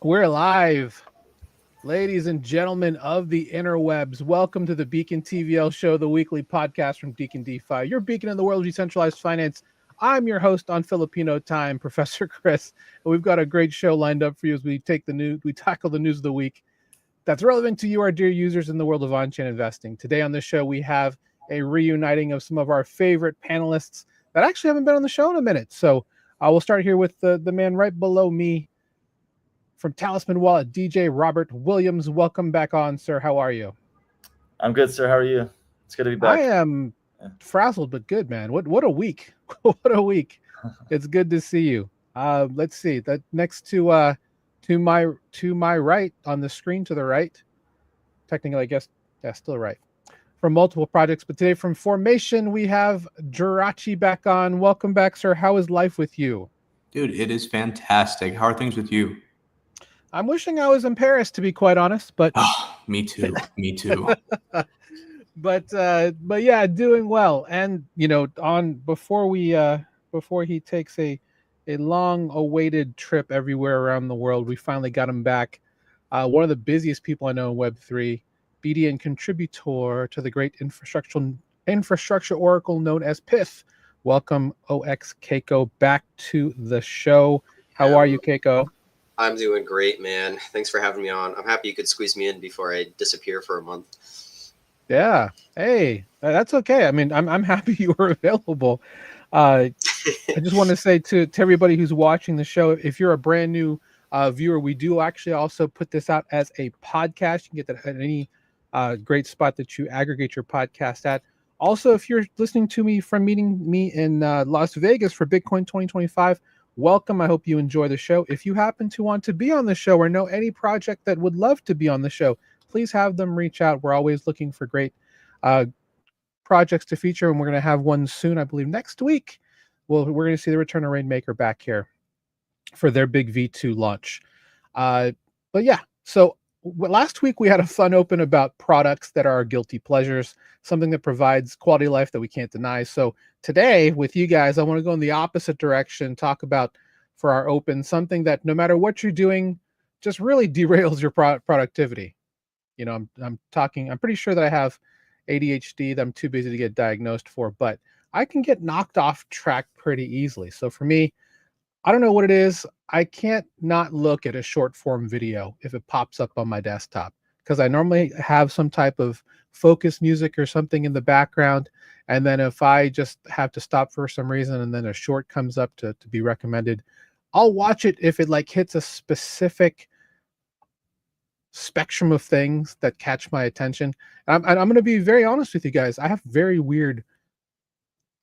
We're live, ladies and gentlemen of the interwebs. Welcome to the Beacon TVL Show, the weekly podcast from Beacon DeFi, your beacon in the world of decentralized finance. I'm your host on Filipino time, Professor Chris, and we've got a great show lined up for you as we tackle the news of the week that's relevant to you, our dear users in the world of on-chain investing. Today on the show, we have a reuniting of some of our favorite panelists that actually haven't been on the show in a minute. So we'll start here with the man right below me, from Talisman Wallet, DJ Robert Williams. Welcome back on, sir. How are you? I'm good, sir. How are you? It's good to be back. I am frazzled, but good, man. What a week. What a week. It's good to see you. Let's see. That next to my right on the screen to the right. Technically, I guess, yeah, still right. From multiple projects, but today from Formation, we have Jirachi back on. Welcome back, sir. How is life with you? Dude, it is fantastic. How are things with you? I'm wishing I was in Paris, to be quite honest, but me too. Me too. but yeah, doing well. And before he takes a long awaited trip everywhere around the world, we finally got him back. One of the busiest people I know in Web3, BDN contributor to the great infrastructure oracle known as Pith. Welcome, OX Keiko, back to the show. How are you, Keiko? I'm doing great, man. Thanks for having me on. I'm happy you could squeeze me in before I disappear for a month. Yeah. Hey, that's okay. I mean, I'm happy you were available. I just want to say to everybody who's watching the show, if you're a brand new viewer, we do actually also put this out as a podcast. You can get that at any great spot that you aggregate your podcast at. Also, if you're listening to me from meeting me in Las Vegas for Bitcoin 2025, welcome. I hope you enjoy the show. If you happen to want to be on the show or know any project that would love to be on the show, please have them reach out. We're always looking for great projects to feature, and we're going to have one soon, I believe, next week. Well, we're going to see the return of Rainmaker back here for their big V2 launch. But yeah, so last week we had a fun open about products that are our guilty pleasures, something that provides quality of life that we can't deny. So today with you guys, I want to go in the opposite direction, talk about for our open something that no matter what you're doing, just really derails your productivity. You know, I'm pretty sure that I have ADHD that I'm too busy to get diagnosed for, but I can get knocked off track pretty easily. So for me, I don't know what it is. I can't not look at a short form video if it pops up on my desktop, because I normally have some type of focus music or something in the background. And then if I just have to stop for some reason and then a short comes up to be recommended, I'll watch it if it like hits a specific spectrum of things that catch my attention. And I'm going to be very honest with you guys. I have very weird,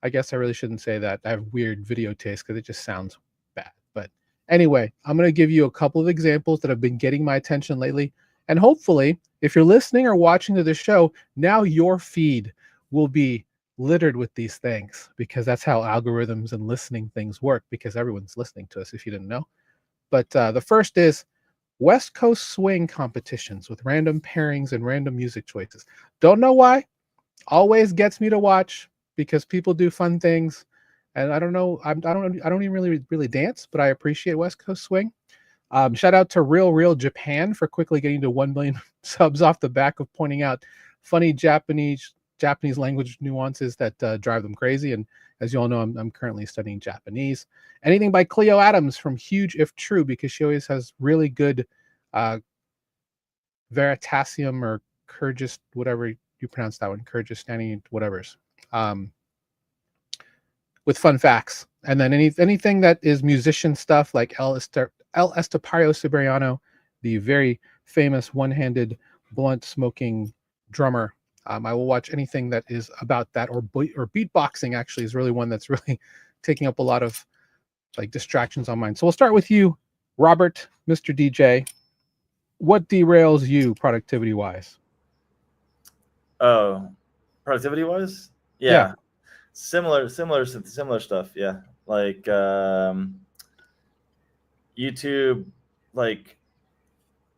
I guess I really shouldn't say that. I have weird video taste because it just sounds bad. But anyway, I'm going to give you a couple of examples that have been getting my attention lately. And hopefully, if you're listening or watching to the show, now your feed will be littered with these things, because that's how algorithms and listening things work, because everyone's listening to us if you didn't know. But the first is West Coast swing competitions with random pairings and random music choices. Don't know why. Always gets me to watch because people do fun things. And I don't know. I don't even really dance, but I appreciate West Coast swing. Shout out to Real Japan for quickly getting to 1 million subs off the back of pointing out funny Japanese language nuances that drive them crazy. And as you all know, I'm currently studying Japanese. Anything by Cleo Adams from Huge If True, because she always has really good Veritasium or Kyrgyz, whatever you pronounce that one, Kyrgyzstani, whatever's. With fun facts. And then anything that is musician stuff like El Estepario Siberiano, the very famous one-handed blunt smoking drummer. I will watch anything that is about that, or beatboxing actually is really one that's really taking up a lot of like distractions on mine. So we'll start with you, Robert, Mr. DJ. What derails you productivity wise? Oh, productivity wise? Yeah. Similar stuff. Yeah. Like YouTube, like,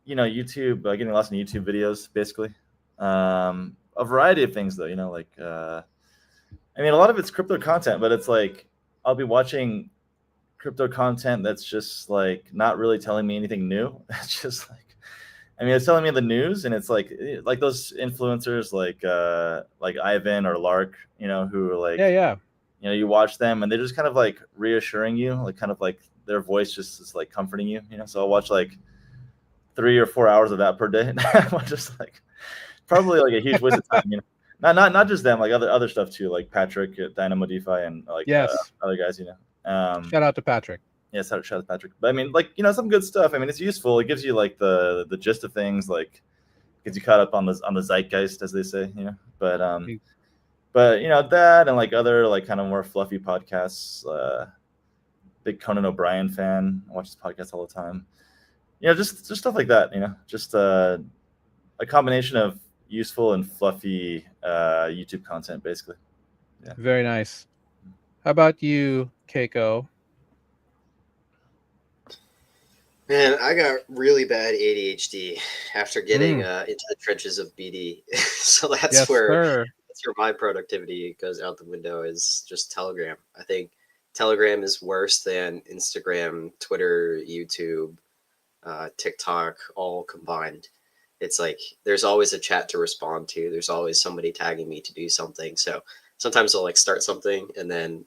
YouTube, getting lost in YouTube videos, basically. A variety of things though, like, I mean, a lot of it's crypto content, but it's like, I'll be watching crypto content that's just like not really telling me anything new. It's just like, I mean, it's telling me the news, and it's like those influencers like Ivan or Lark, you know, who are like, Yeah. you know, you watch them and they're just kind of like reassuring you, like kind of like their voice just is like comforting you, you know. So I'll watch like 3 or 4 hours of that per day. I'm just like probably like a huge waste of time, you know. Not just them, like other stuff too, like Patrick at Dynamo DeFi and like Yes. other guys, you know. Shout out to Patrick. Yeah, shout out to Patrick. But I mean, like, you know, some good stuff. I mean, it's useful. It gives you like the gist of things, like gets you caught up on the zeitgeist, as they say, you know. But you know, that and like other like kind of more fluffy podcasts. Big Conan O'Brien fan. I watch his podcast all the time. You know, just stuff like that. You know, just a combination of useful and fluffy YouTube content, basically. Yeah. Very nice. How about you, Keiko? Man, I got really bad ADHD after getting into the trenches of BD. So that's where my productivity goes out the window, is just Telegram. I think Telegram is worse than Instagram, Twitter, YouTube, TikTok, all combined. It's like there's always a chat to respond to. There's always somebody tagging me to do something. So sometimes I'll like start something and then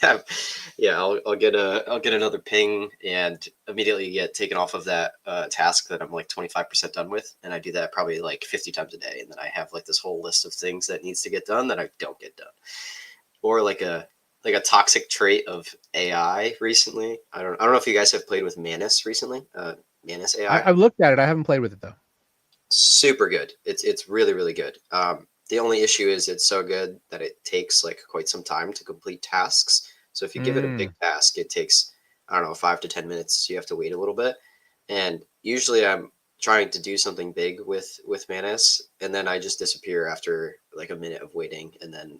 I'll get another ping and immediately get taken off of that task that I'm like 25% done with. And I do that probably like 50 times a day. And then I have like this whole list of things that needs to get done that I don't get done. Or like a toxic trait of AI recently. I don't know if you guys have played with Manus recently. Manus AI. I've looked at it. I haven't played with it though. Super good. It's really, really good. The only issue is it's so good that it takes like quite some time to complete tasks. So if you give it a big task, it takes, I don't know, 5 to 10 minutes. So you have to wait a little bit. And usually I'm trying to do something big with Manus, and then I just disappear after like a minute of waiting and then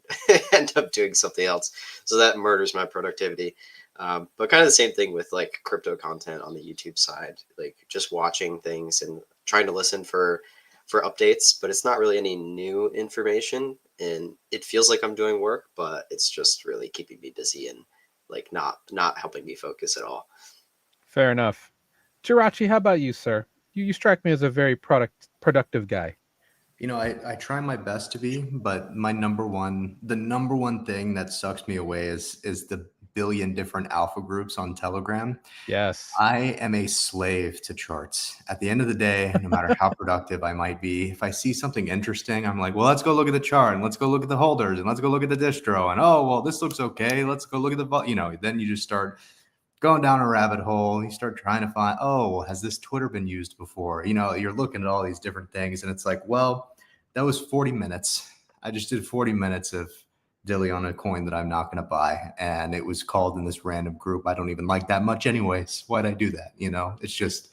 end up doing something else. So that murders my productivity. But kind of the same thing with like crypto content on the YouTube side, like just watching things and trying to listen for updates, but it's not really any new information, and it feels like I'm doing work, but it's just really keeping me busy and like not helping me focus at all. Fair enough. Jirachi, how about you, sir? You strike me as a very productive guy. You know, I try my best to be, but the number one thing that sucks me away is the billion different alpha groups on Telegram. Yes. I am a slave to charts. At the end of the day, no matter how productive I might be, if I see something interesting, I'm like, well, let's go look at the chart and let's go look at the holders and let's go look at the distro. And oh, well, this looks okay. Let's go look at the, you know, then you just start going down a rabbit hole. You start trying to find, oh, has this Twitter been used before? You know, you're looking at all these different things and it's like, well, that was 40 minutes. I just did 40 minutes of dilly on a coin that I'm not going to buy. And it was called in this random group I don't even like that much anyways. Why'd I do that? You know, it's just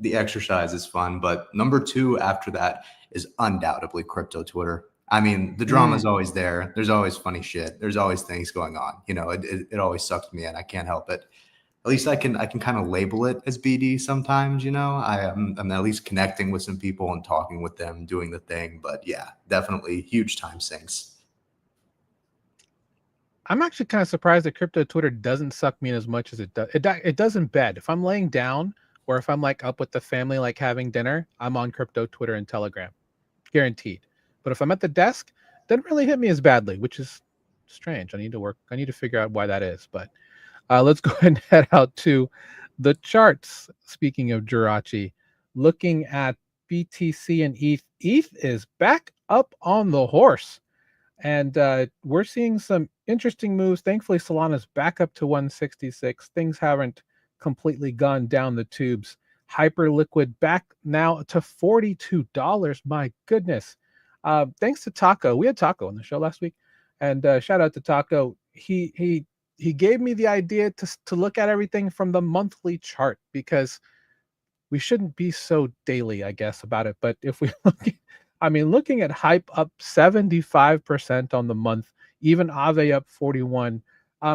the exercise is fun. But number 2 after that is undoubtedly crypto Twitter. I mean, the drama is always there. There's always funny shit. There's always things going on. You know, it always sucks me in. I can't help it. At least I can kind of label it as BD sometimes, you know. I'm at least connecting with some people and talking with them, doing the thing. But yeah, definitely huge time sinks. I'm actually kind of surprised that crypto Twitter doesn't suck me in as much as it does. It does in bed. If I'm laying down or if I'm like up with the family, like having dinner, I'm on crypto Twitter and Telegram, guaranteed. But if I'm at the desk, it doesn't really hit me as badly, which is strange. I need to figure out why that is. But let's go ahead and head out to the charts. Speaking of Jirachi, looking at BTC and ETH. ETH is back up on the horse. And we're seeing some interesting moves. Thankfully, Solana's back up to 166. Things haven't completely gone down the tubes. Hyperliquid back now to $42. My goodness. Thanks to Taco. We had Taco on the show last week. And shout out to Taco. He gave me the idea to look at everything from the monthly chart, because we shouldn't be so daily, I guess, about it. But if we looking at Hype up 75% on the month, even Aave up 41.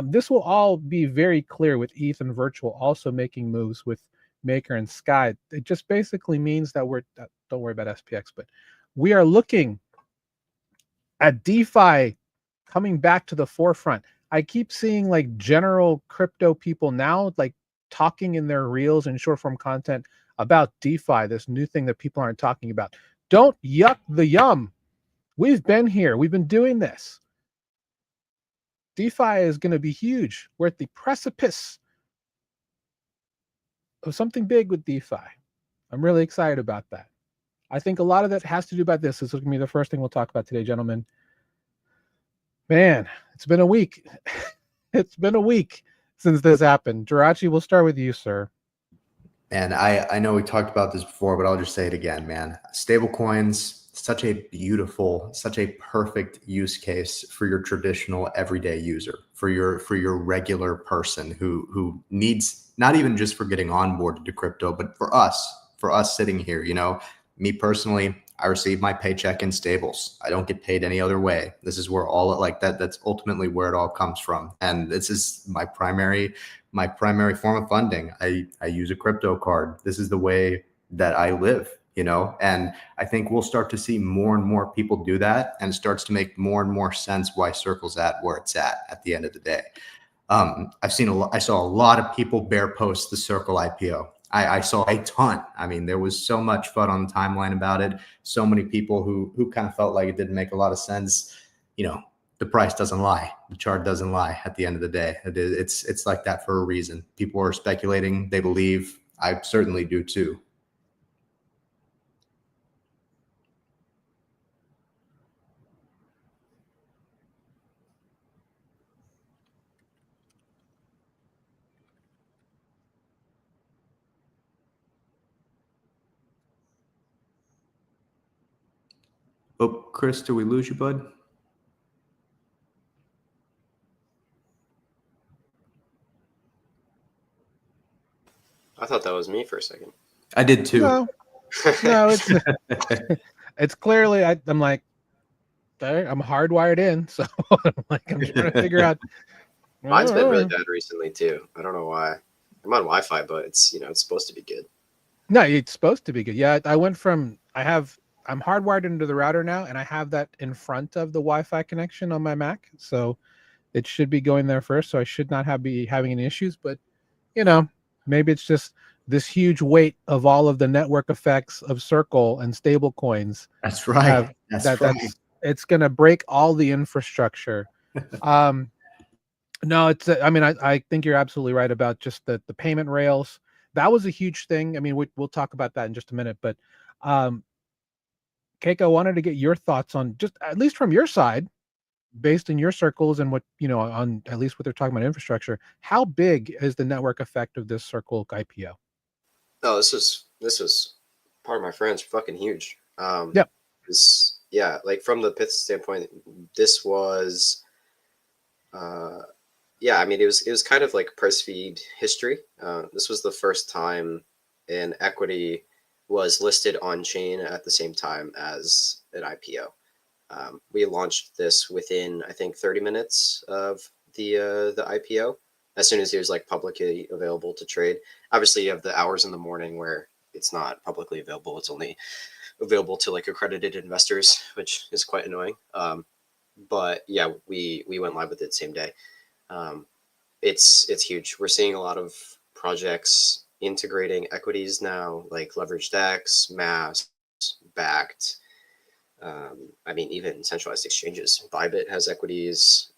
This will all be very clear with ETH and Virtual also making moves with Maker and Sky. It just basically means that don't worry about SPX, but we are looking at DeFi coming back to the forefront. I keep seeing like general crypto people now like talking in their reels and short form content about DeFi, this new thing that people aren't talking about. Don't yuck the yum. We've been here. We've been doing this. DeFi is going to be huge. We're at the precipice of something big with DeFi. I'm really excited about that. I think a lot of that has to do about this. This is going to be the first thing we'll talk about today, gentlemen. Man, it's been a week. It's been a week since this happened. Jirachi, we'll start with you, sir. And I know we talked about this before, but I'll just say it again, man. Stable coins, such a beautiful, such a perfect use case for your traditional everyday user, for your regular person who needs, not even just for getting onboarded to crypto, but for us sitting here. You know, me personally, I receive my paycheck in stables. I don't get paid any other way. This is where all like that's ultimately where it all comes from. And this is my primary form of funding. I use a crypto card. This is the way that I live, you know, and I think we'll start to see more and more people do that, and it starts to make more and more sense why Circle's at where it's at the end of the day. I saw a lot of people bear post the Circle IPO. I saw a ton. I mean, there was so much FUD on the timeline about it. So many people who kind of felt like it didn't make a lot of sense. You know, the price doesn't lie. The chart doesn't lie at the end of the day. It's like that for a reason. People are speculating. They believe. I certainly do too. Oh, Chris, did we lose you, bud? I thought that was me for a second. I did too. No, it's it's clearly I'm like, I'm hardwired in, so I'm trying to figure out. Mine's been really bad recently too. I don't know why. I'm on Wi-Fi, but it's it's supposed to be good. No, it's supposed to be good. Yeah, I went from I'm hardwired into the router now, and I have that in front of the Wi-Fi connection on my Mac, so it should be going there first. So I should not be having any issues. But you know, maybe it's just this huge weight of all of the network effects of Circle and stable coins. That's right. It's going to break all the infrastructure. No, it's. I mean, I think you're absolutely right about just the payment rails. That was a huge thing. I mean, we'll talk about that in just a minute. But Keiko, I wanted to get your thoughts on just at least from your side, based in your circles and what on at least what they're talking about infrastructure. How big is the network effect of this Circle IPO? Oh, this was part of my friends fucking huge. Yep. Yeah, like from the Pith standpoint, this was yeah, I mean it was kind of like press feed history. This was the first time an equity was listed on chain at the same time as an IPO. We launched this within I think 30 minutes of the IPO. As soon as it was like publicly available to trade. Obviously, you have the hours in the morning where it's not publicly available. It's only available to like accredited investors, which is quite annoying. But yeah, we went live with it same day. It's huge. We're seeing a lot of projects integrating equities now, like leveraged DEX, mass, backed. I mean, even centralized exchanges. Bybit has equities.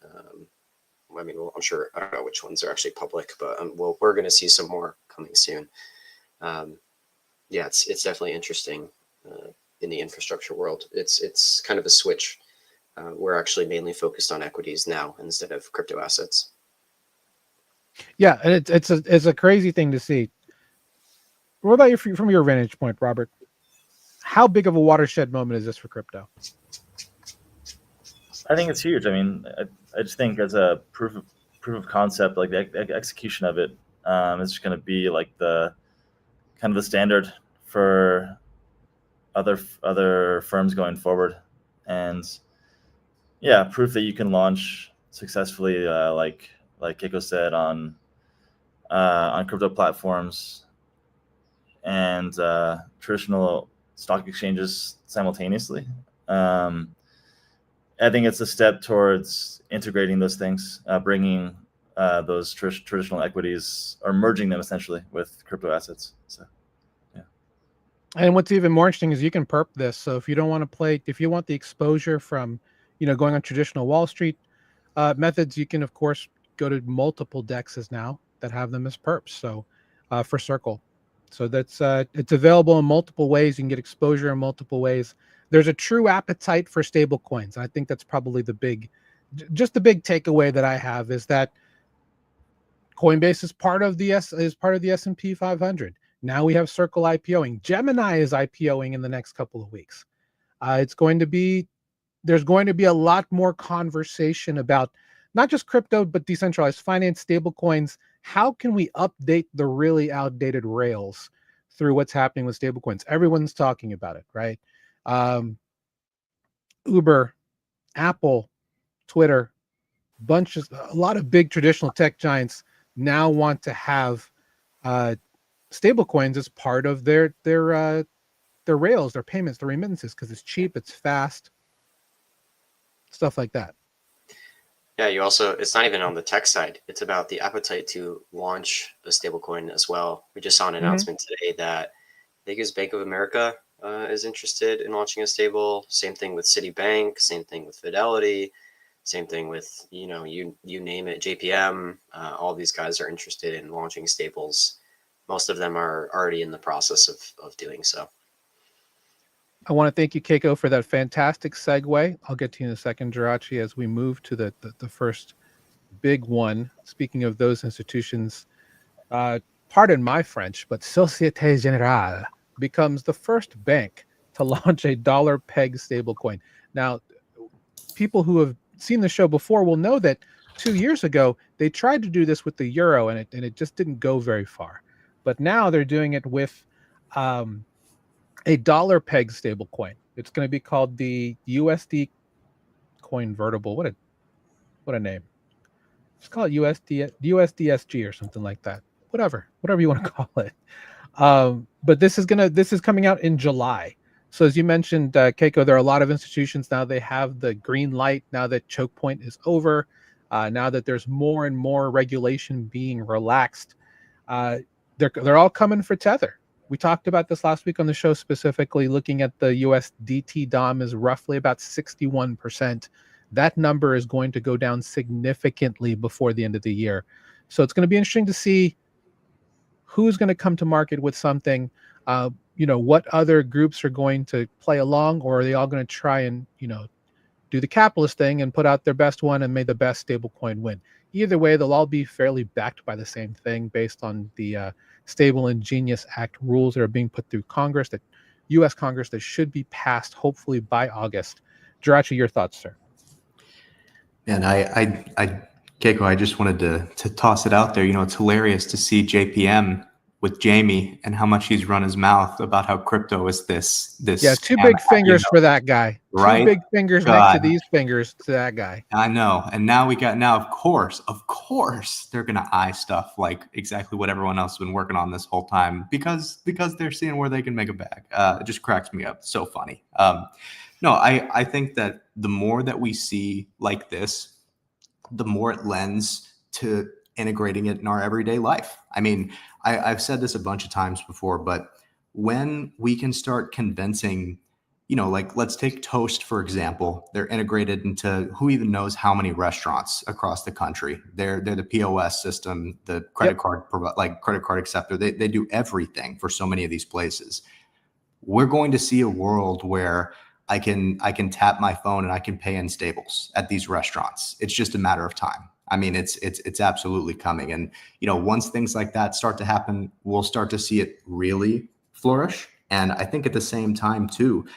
I mean, well, I'm sure, I don't know which ones are actually public, but we're going to see some more coming soon. Yeah, it's definitely interesting in the infrastructure world. It's kind of a switch. We're actually mainly focused on equities now instead of crypto assets. Yeah, and it's a crazy thing to see. What about you from your vantage point, Robert? How big of a watershed moment is this for crypto? I think it's huge. I mean, I just think as a proof of concept, like the execution of it, is going to be like the kind of the standard for other firms going forward, and yeah, proof that you can launch successfully, like Keiko said, on crypto platforms and traditional stock exchanges simultaneously. I think it's a step towards integrating those things, bringing those traditional equities, or merging them essentially with crypto assets. So, yeah. And what's even more interesting is you can perp this. So if you don't want to play, if you want the exposure from, going on traditional Wall Street methods, you can of course go to multiple dexes now that have them as perps. So for Circle, so that's it's available in multiple ways. You can get exposure in multiple ways. There's a true appetite for stable coins. I think that's probably the big takeaway that I have, is that Coinbase is part of the S&P 500. Now we have Circle IPOing. Gemini is IPOing in the next couple of weeks. There's going to be a lot more conversation about not just crypto, but decentralized finance, stable coins. How can we update the really outdated rails through what's happening with stable coins? Everyone's talking about it, right? Uber, Apple, Twitter, a lot of big traditional tech giants now want to have stable coins as part of their rails, their payments, their remittances, because it's cheap, it's fast, stuff like that. Yeah, it's not even on the tech side. It's about the appetite to launch a stablecoin as well. We just saw an announcement today that I think it's Bank of America is interested in launching a stable. Same thing with Citibank, same thing with Fidelity, same thing with, you name it, JPM. All these guys are interested in launching stables. Most of them are already in the process of doing so. I want to thank you, Keiko, for that fantastic segue. I'll get to you in a second, Jirachi, as we move to the first big one. Speaking of those institutions, pardon my French, but Societe Generale becomes the first bank to launch a dollar peg stablecoin. Now, people who have seen the show before will know that 2 years ago they tried to do this with the euro, and it just didn't go very far. But now they're doing it with a dollar peg stable coin. It's going to be called the USD Coinvertible. What a name. Just call it USDSG or something like that. Whatever you want to call it. But this is coming out in July. So as you mentioned, Keiko, there are a lot of institutions now. They have the green light now that choke point is over. Now that there's more and more regulation being relaxed, they're all coming for Tether. We talked about this last week on the show, specifically looking at the USDT DOM is roughly about 61%. That number is going to go down significantly before the end of the year. So it's going to be interesting to see who's going to come to market with something. What other groups are going to play along, or are they all going to try and, do the capitalist thing and put out their best one and may the best stable coin win? Either way, they'll all be fairly backed by the same thing based on the Stable and Genius Act rules that are being put through Congress, that U.S. Congress, that should be passed hopefully by August. Jirachi, your thoughts, sir? And Keiko, I just wanted to toss it out there. It's hilarious to see JPM with Jamie and how much he's run his mouth about how crypto is this. Yeah, two big fingers for that guy. Right? 2 big fingers next to these fingers to that guy. I know. And now of course, they're going to eye stuff like exactly what everyone else has been working on this whole time because they're seeing where they can make a bag. It just cracks me up. So funny. No, I think that the more that we see like this, the more it lends to integrating it in our everyday life. I mean, I've said this a bunch of times before, but when we can start convincing, like let's take Toast, for example. They're integrated into who even knows how many restaurants across the country. They're the POS system, the credit card, credit card acceptor. They do everything for so many of these places. We're going to see a world where I can tap my phone and I can pay in stables at these restaurants. It's just a matter of time. I mean, it's absolutely coming. And, once things like that start to happen, we'll start to see it really flourish. And I think at the same time, too,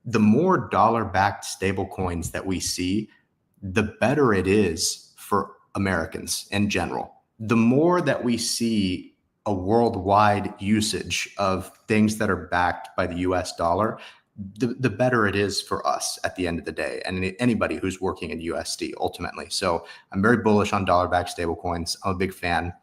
the more dollar-backed stable coins that we see, the better it is for Americans in general. The more that we see a worldwide usage of things that are backed by the US dollar, the better it is for us at the end of the day, and anybody who's working in USD ultimately. So I'm very bullish on dollar-backed stablecoins. I'm a big fan.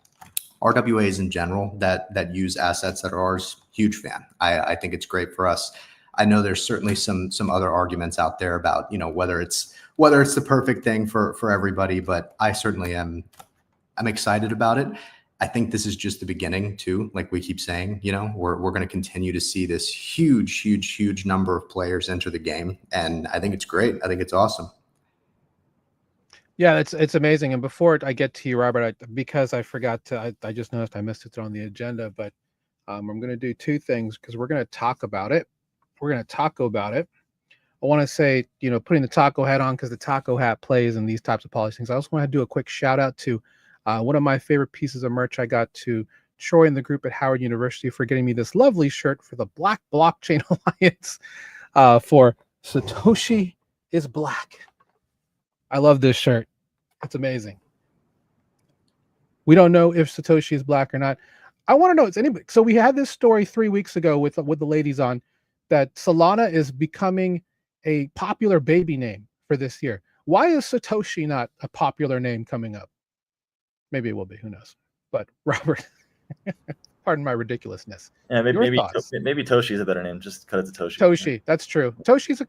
RWAs in general that use assets that are ours, huge fan. I think it's great for us. I know there's certainly some other arguments out there about, whether it's the perfect thing for everybody, but I certainly I'm excited about it. I think this is just the beginning too. Like we keep saying, we're going to continue to see this huge number of players enter the game. And I think it's great. I think it's awesome. Yeah, it's amazing. And before I get to you, Robert, because I forgot to, I just noticed I missed it on the agenda, but I'm going to do two things because we're going to talk about it. We're going to taco about it. I want to say, putting the taco hat on because the taco hat plays in these types of policy things. I also want to do a quick shout out to one of my favorite pieces of merch I got to Troy and the group at Howard University for getting me this lovely shirt for the Black Blockchain Alliance for Satoshi is Black. I love this shirt. It's amazing. We don't know if Satoshi is black or not. I want to know, it's anybody. So we had this story 3 weeks ago with the ladies on that Solana is becoming a popular baby name for this year. Why is Satoshi not a popular name coming up? Maybe it will be. Who knows? But Robert, pardon my ridiculousness. Yeah, maybe Toshi is a better name. Just cut it to Toshi. Toshi, that's true. Toshi's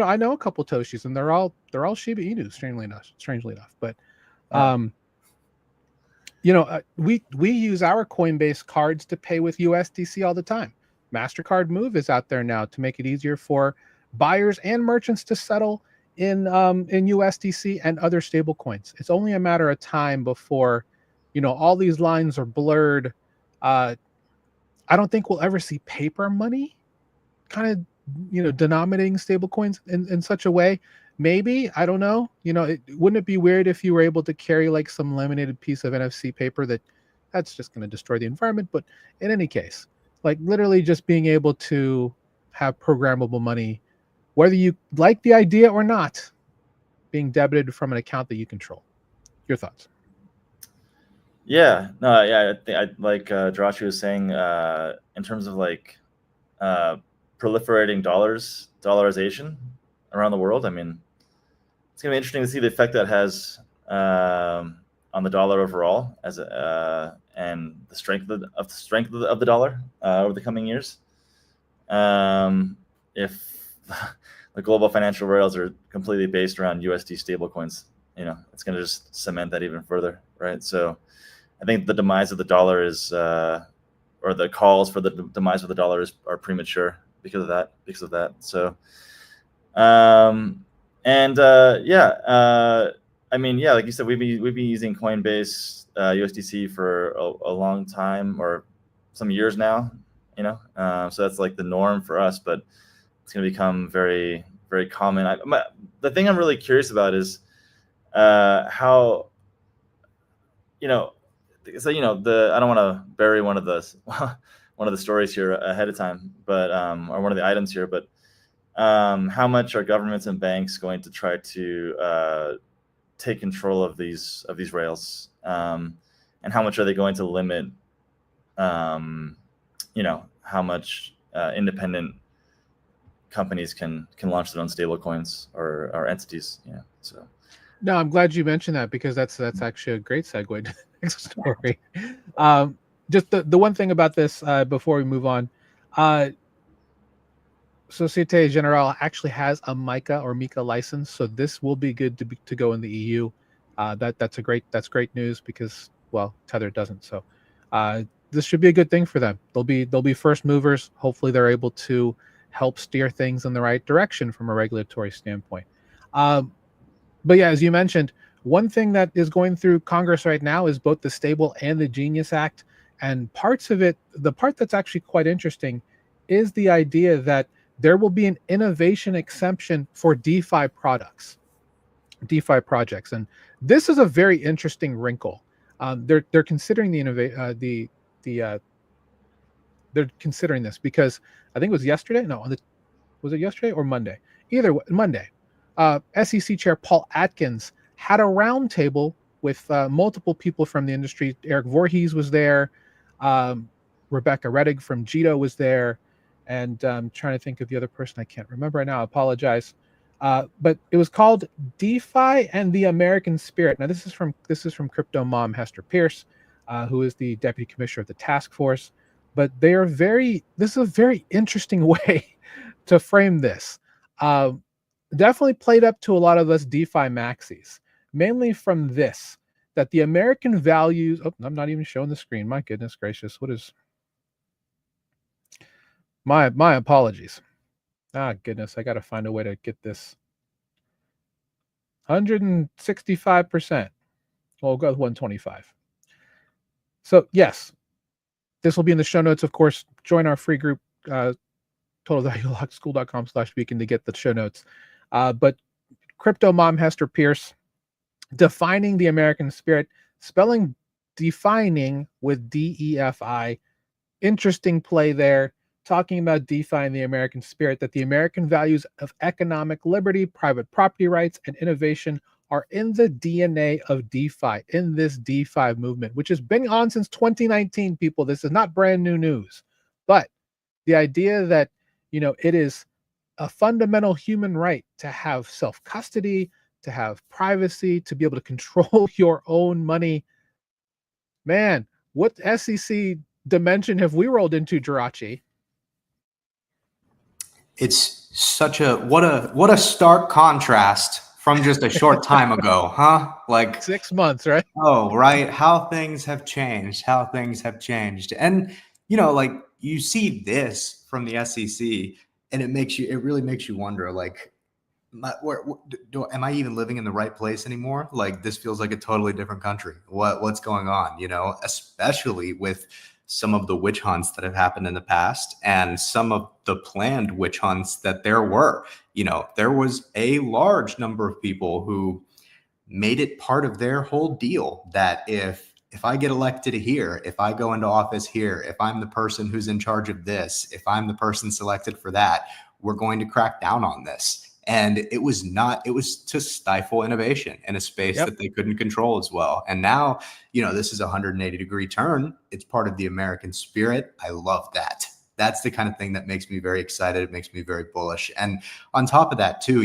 I know a couple Toshis, and they're all Shiba Inu. Strangely enough, but we use our Coinbase cards to pay with USDC all the time. MasterCard Move is out there now to make it easier for buyers and merchants to settle in USDC and other stable coins. It's only a matter of time before, all these lines are blurred. I don't think we'll ever see paper money kind of, denominating stable coins in such a way. Maybe, I don't know. Wouldn't it be weird if you were able to carry like some laminated piece of NFC paper that's just going to destroy the environment? But in any case, like literally just being able to have programmable money, whether you like the idea or not, being debited from an account that you control. Your thoughts? Yeah, no, yeah, I think like Jirachi was saying, in terms of like proliferating dollarization around the world. I mean, it's gonna be interesting to see the effect that has on the dollar overall, and the strength of the dollar over the coming years. If the global financial rails are completely based around USD stablecoins, it's going to just cement that even further, right? So I think the demise of the dollar is, or the calls for the demise of the dollar are premature because of that. So, I mean, yeah, like you said, we've been using Coinbase USDC for a long time, or some years now, so that's like the norm for us, but it's going to become very, very common. The thing I'm really curious about is how, I don't want to bury one of the stories here ahead of time, but or one of the items here, but how much are governments and banks going to try to take control of these rails, and how much are they going to limit, how much independent companies can launch their own stable coins or entities. So. No, I'm glad you mentioned that, because that's actually a great segue to the next story. Just the one thing about this before we move on, Societe Generale actually has a MiCA license, so this will be good to go in the EU. That's great news, because Tether doesn't. So this should be a good thing for them. They'll be first movers. Hopefully they're able to help steer things in the right direction from a regulatory standpoint. But yeah, as you mentioned, one thing that is going through Congress right now is both the Stable and the Genius Act, and parts of it, the part that's actually quite interesting is the idea that there will be an innovation exemption for DeFi projects. And this is a very interesting wrinkle. They're considering they're considering this because I think it was yesterday. No, was it yesterday or Monday? Either way, Monday. SEC Chair Paul Atkins had a roundtable with multiple people from the industry. Eric Voorhees was there. Rebecca Rettig from Jito was there. And I'm trying to think of the other person. I can't remember right now. I apologize. But it was called DeFi and the American Spirit. Now, this is from Crypto Mom Hester Pierce, who is the deputy commissioner of the task force. But this is a very interesting way to frame this, definitely played up to a lot of us DeFi maxis, mainly from this, that the American values. Oh, I'm not even showing the screen. My goodness gracious, what is my apologies. Ah, goodness, I got to find a way to get this 165%. Well, we'll go with 125. So yes, this will be in the show notes. Of course, join our free group, totalvaluelockschool.com/beacon to get the show notes. But crypto mom Hester Pierce, defining the American spirit, spelling defining with DEFI. Interesting play there, talking about DeFi and the American spirit, that the American values of economic liberty, private property rights, and innovation are in the DNA of DeFi, in this DeFi movement, which has been on since 2019, people. This is not brand new news. But the idea that, it is a fundamental human right to have self-custody, to have privacy, to be able to control your own money. Man, what SEC dimension have we rolled into, Jirachi? It's such what a stark contrast from just a short time ago, huh? Like 6 months, right? Oh, right. How things have changed. How things have changed. And like you see this from the SEC, and it really makes you wonder, like, am I even living in the right place anymore? Like, this feels like a totally different country. What's going on? Especially with some of the witch hunts that have happened in the past and some of the planned witch hunts that there were. There was a large number of people who made it part of their whole deal that if I get elected here, if I go into office here, if I'm the person who's in charge of this, if I'm the person selected for that, we're going to crack down on this. And it was to stifle innovation in a space that they couldn't control as well. And now, this is a 180-degree turn. It's part of the American spirit. I love that. That's the kind of thing that makes me very excited. It makes me very bullish. And on top of that too,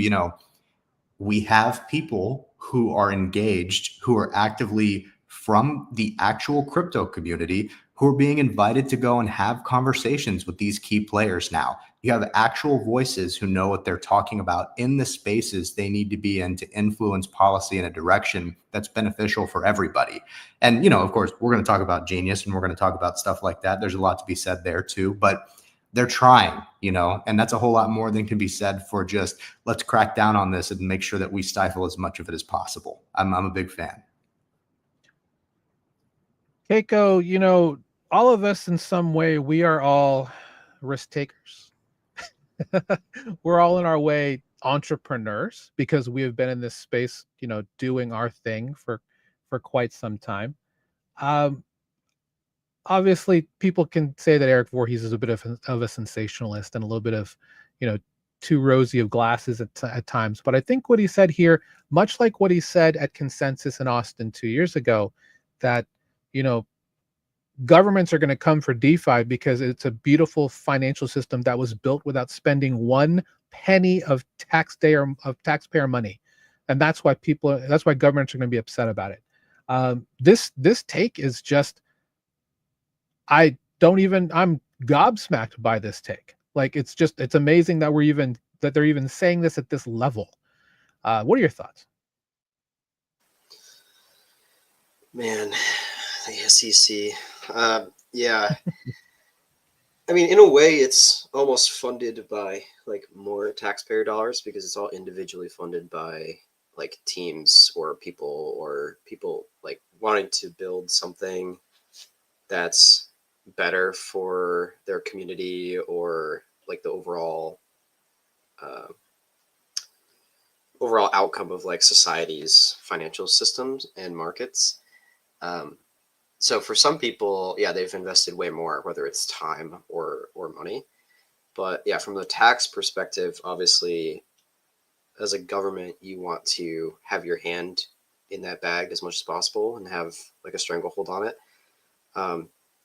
we have people who are engaged, who are actively from the actual crypto community, who are being invited to go and have conversations with these key players now. You have actual voices who know what they're talking about in the spaces they need to be in to influence policy in a direction that's beneficial for everybody. And, of course, we're going to talk about Genius and we're going to talk about stuff like that. There's a lot to be said there too, but they're trying, and that's a whole lot more than can be said for just let's crack down on this and make sure that we stifle as much of it as possible. I'm a big fan. Keiko, all of us in some way, we are all risk takers. We're all in our way entrepreneurs because we have been in this space, doing our thing for quite some time. Obviously, people can say that Eric Voorhees is a bit of a sensationalist and a little bit of, too rosy of glasses at times. But I think what he said here, much like what he said at Consensus in Austin 2 years ago, that, governments are going to come for DeFi because it's a beautiful financial system that was built without spending one penny of taxpayer money. And that's why governments are going to be upset about it. This take is just, I'm gobsmacked by this take. Like, it's amazing that they're even saying this at this level. What are your thoughts? Man, the SEC. Yeah. I mean, in a way, it's almost funded by like more taxpayer dollars because it's all individually funded by like teams or people like wanting to build something that's better for their community or like the overall outcome of like society's financial systems and markets. So for some people, yeah, they've invested way more, whether it's time or money. But yeah, from the tax perspective, obviously, as a government, you want to have your hand in that bag as much as possible and have like a stranglehold on it.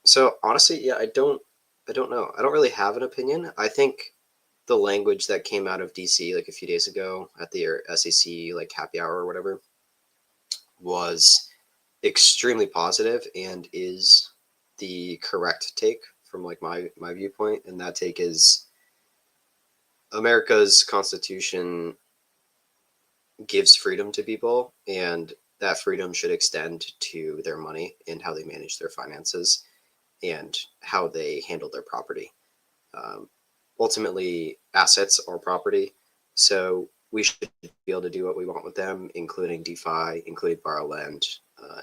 So honestly, yeah, I don't know. I don't really have an opinion. I think the language that came out of DC like a few days ago at the SEC like happy hour or whatever was extremely positive and is the correct take from like my viewpoint. And that take is America's Constitution gives freedom to people, and that freedom should extend to their money and how they manage their finances and how they handle their property. Ultimately, assets are property, so we should be able to do what we want with them, including DeFi, including borrow lend,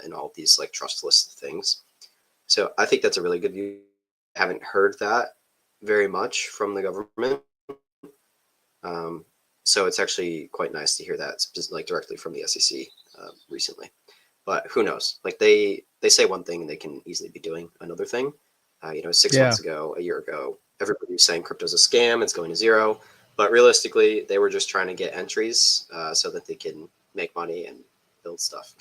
and all these like trustless things. So I think that's a really good view. I haven't heard that very much from the government. So it's actually quite nice to hear that just like directly from the SEC recently. But who knows? Like they say one thing and they can easily be doing another thing. 6 months ago, a year ago, everybody was saying crypto's a scam, it's going to zero. But realistically, they were just trying to get entries so that they can make money and build stuff.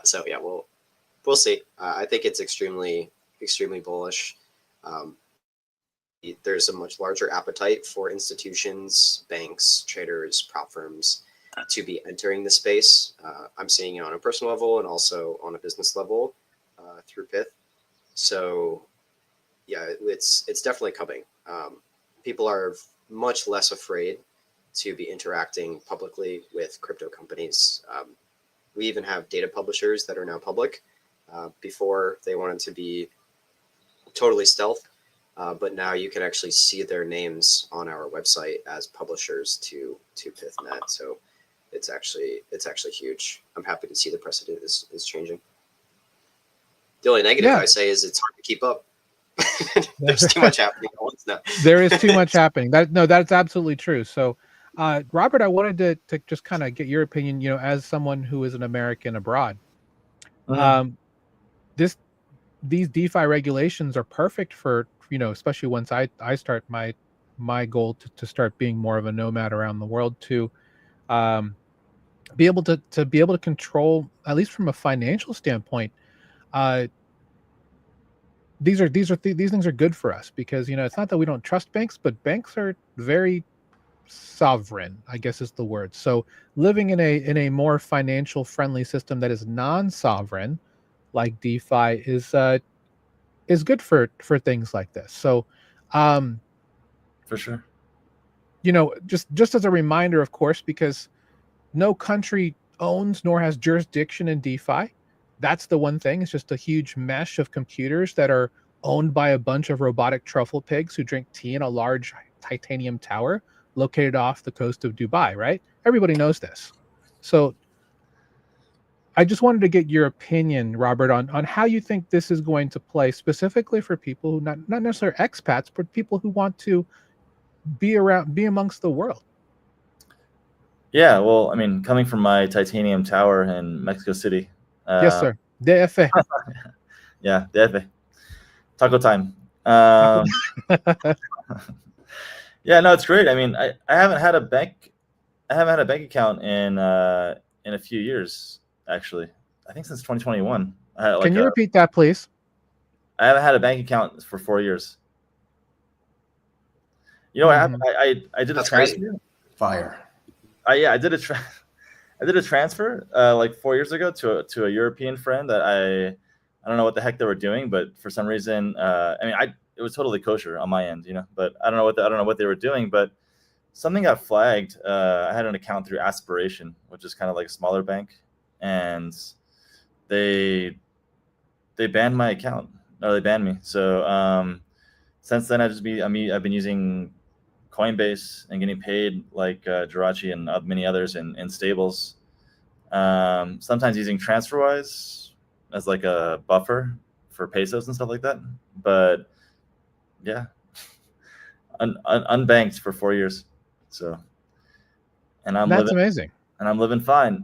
So yeah, we'll see. I think it's extremely bullish. There's a much larger appetite for institutions, banks, traders, prop firms to be entering the space. I'm seeing it on a personal level and also on a business level through Pith. So yeah, it's definitely coming. People are much less afraid to be interacting publicly with crypto companies. We even have data publishers that are now public. Before they wanted to be totally stealth, but now you can actually see their names on our website as publishers to PithNet. So it's actually huge. I'm happy to see the precedent is changing. The only negative I say is it's hard to keep up. There's too much happening at once now. There is too much happening. That's absolutely true. So, Robert, I wanted to just kind of get your opinion. As someone who is an American abroad, these DeFi regulations are perfect for especially once I start my goal to start being more of a nomad around the world to be able to control, at least from a financial standpoint. These things are good for us because it's not that we don't trust banks, but banks are very sovereign, I guess is the word. So living in a more financial friendly system that is non-sovereign, like DeFi, is good for things like this. So, for sure. Just as a reminder, of course, because no country owns nor has jurisdiction in DeFi. That's the one thing. It's just a huge mesh of computers that are owned by a bunch of robotic truffle pigs who drink tea in a large titanium tower located off the coast of Dubai, right? Everybody knows this. So I just wanted to get your opinion, Robert, on how you think this is going to play specifically for people who not necessarily expats, but people who want to be amongst the world. Yeah, well, I mean, coming from my titanium tower in Mexico City. Yes, sir. DF. Yeah, DF. Taco time. Yeah, no, it's great. I mean, I haven't had a bank account in a few years, actually. I think since 2021. Can you repeat that, please? I haven't had a bank account for 4 years. What happened? I did a transfer. Fire. I did a transfer like 4 years ago to a European friend that I don't know what the heck they were doing, but for some reason, it was totally kosher on my end, but I don't know what they were doing, but something got flagged. I had an account through Aspiration, which is kind of like a smaller bank, and they banned my account. No, they banned me. So since then, I've been using Coinbase and getting paid like Jirachi and many others in stables. Sometimes using TransferWise as like a buffer for pesos and stuff like that. But yeah, unbanked for 4 years. So, and that's amazing. And I'm living fine.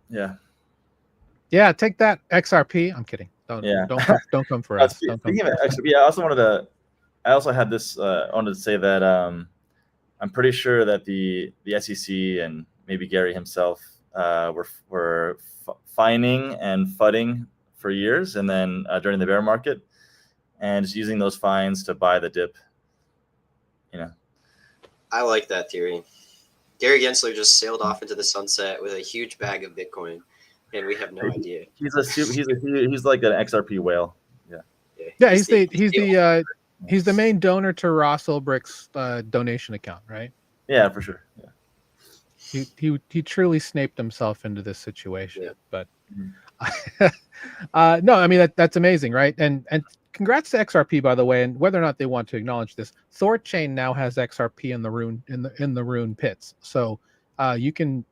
Yeah. Yeah, take that XRP. I'm kidding. Don't come for us. Speaking of XRP, I also had this. I wanted to say that I'm pretty sure that the SEC and maybe Gary himself were fining and fudding for years, and then during the bear market, and just using those fines to buy the dip. I like that theory. Gary Gensler just sailed off into the sunset with a huge bag of Bitcoin, and we have no idea. He's like an XRP whale. Yeah. He's the main donor to Ross Ulbricht's donation account, right? Yeah, for sure. Yeah. He truly snaped himself into this situation. Yeah. But Mhm. no, I mean that's amazing, right? And congrats to XRP, by the way. And whether or not they want to acknowledge this, Thorchain now has XRP in the Rune pits. So you can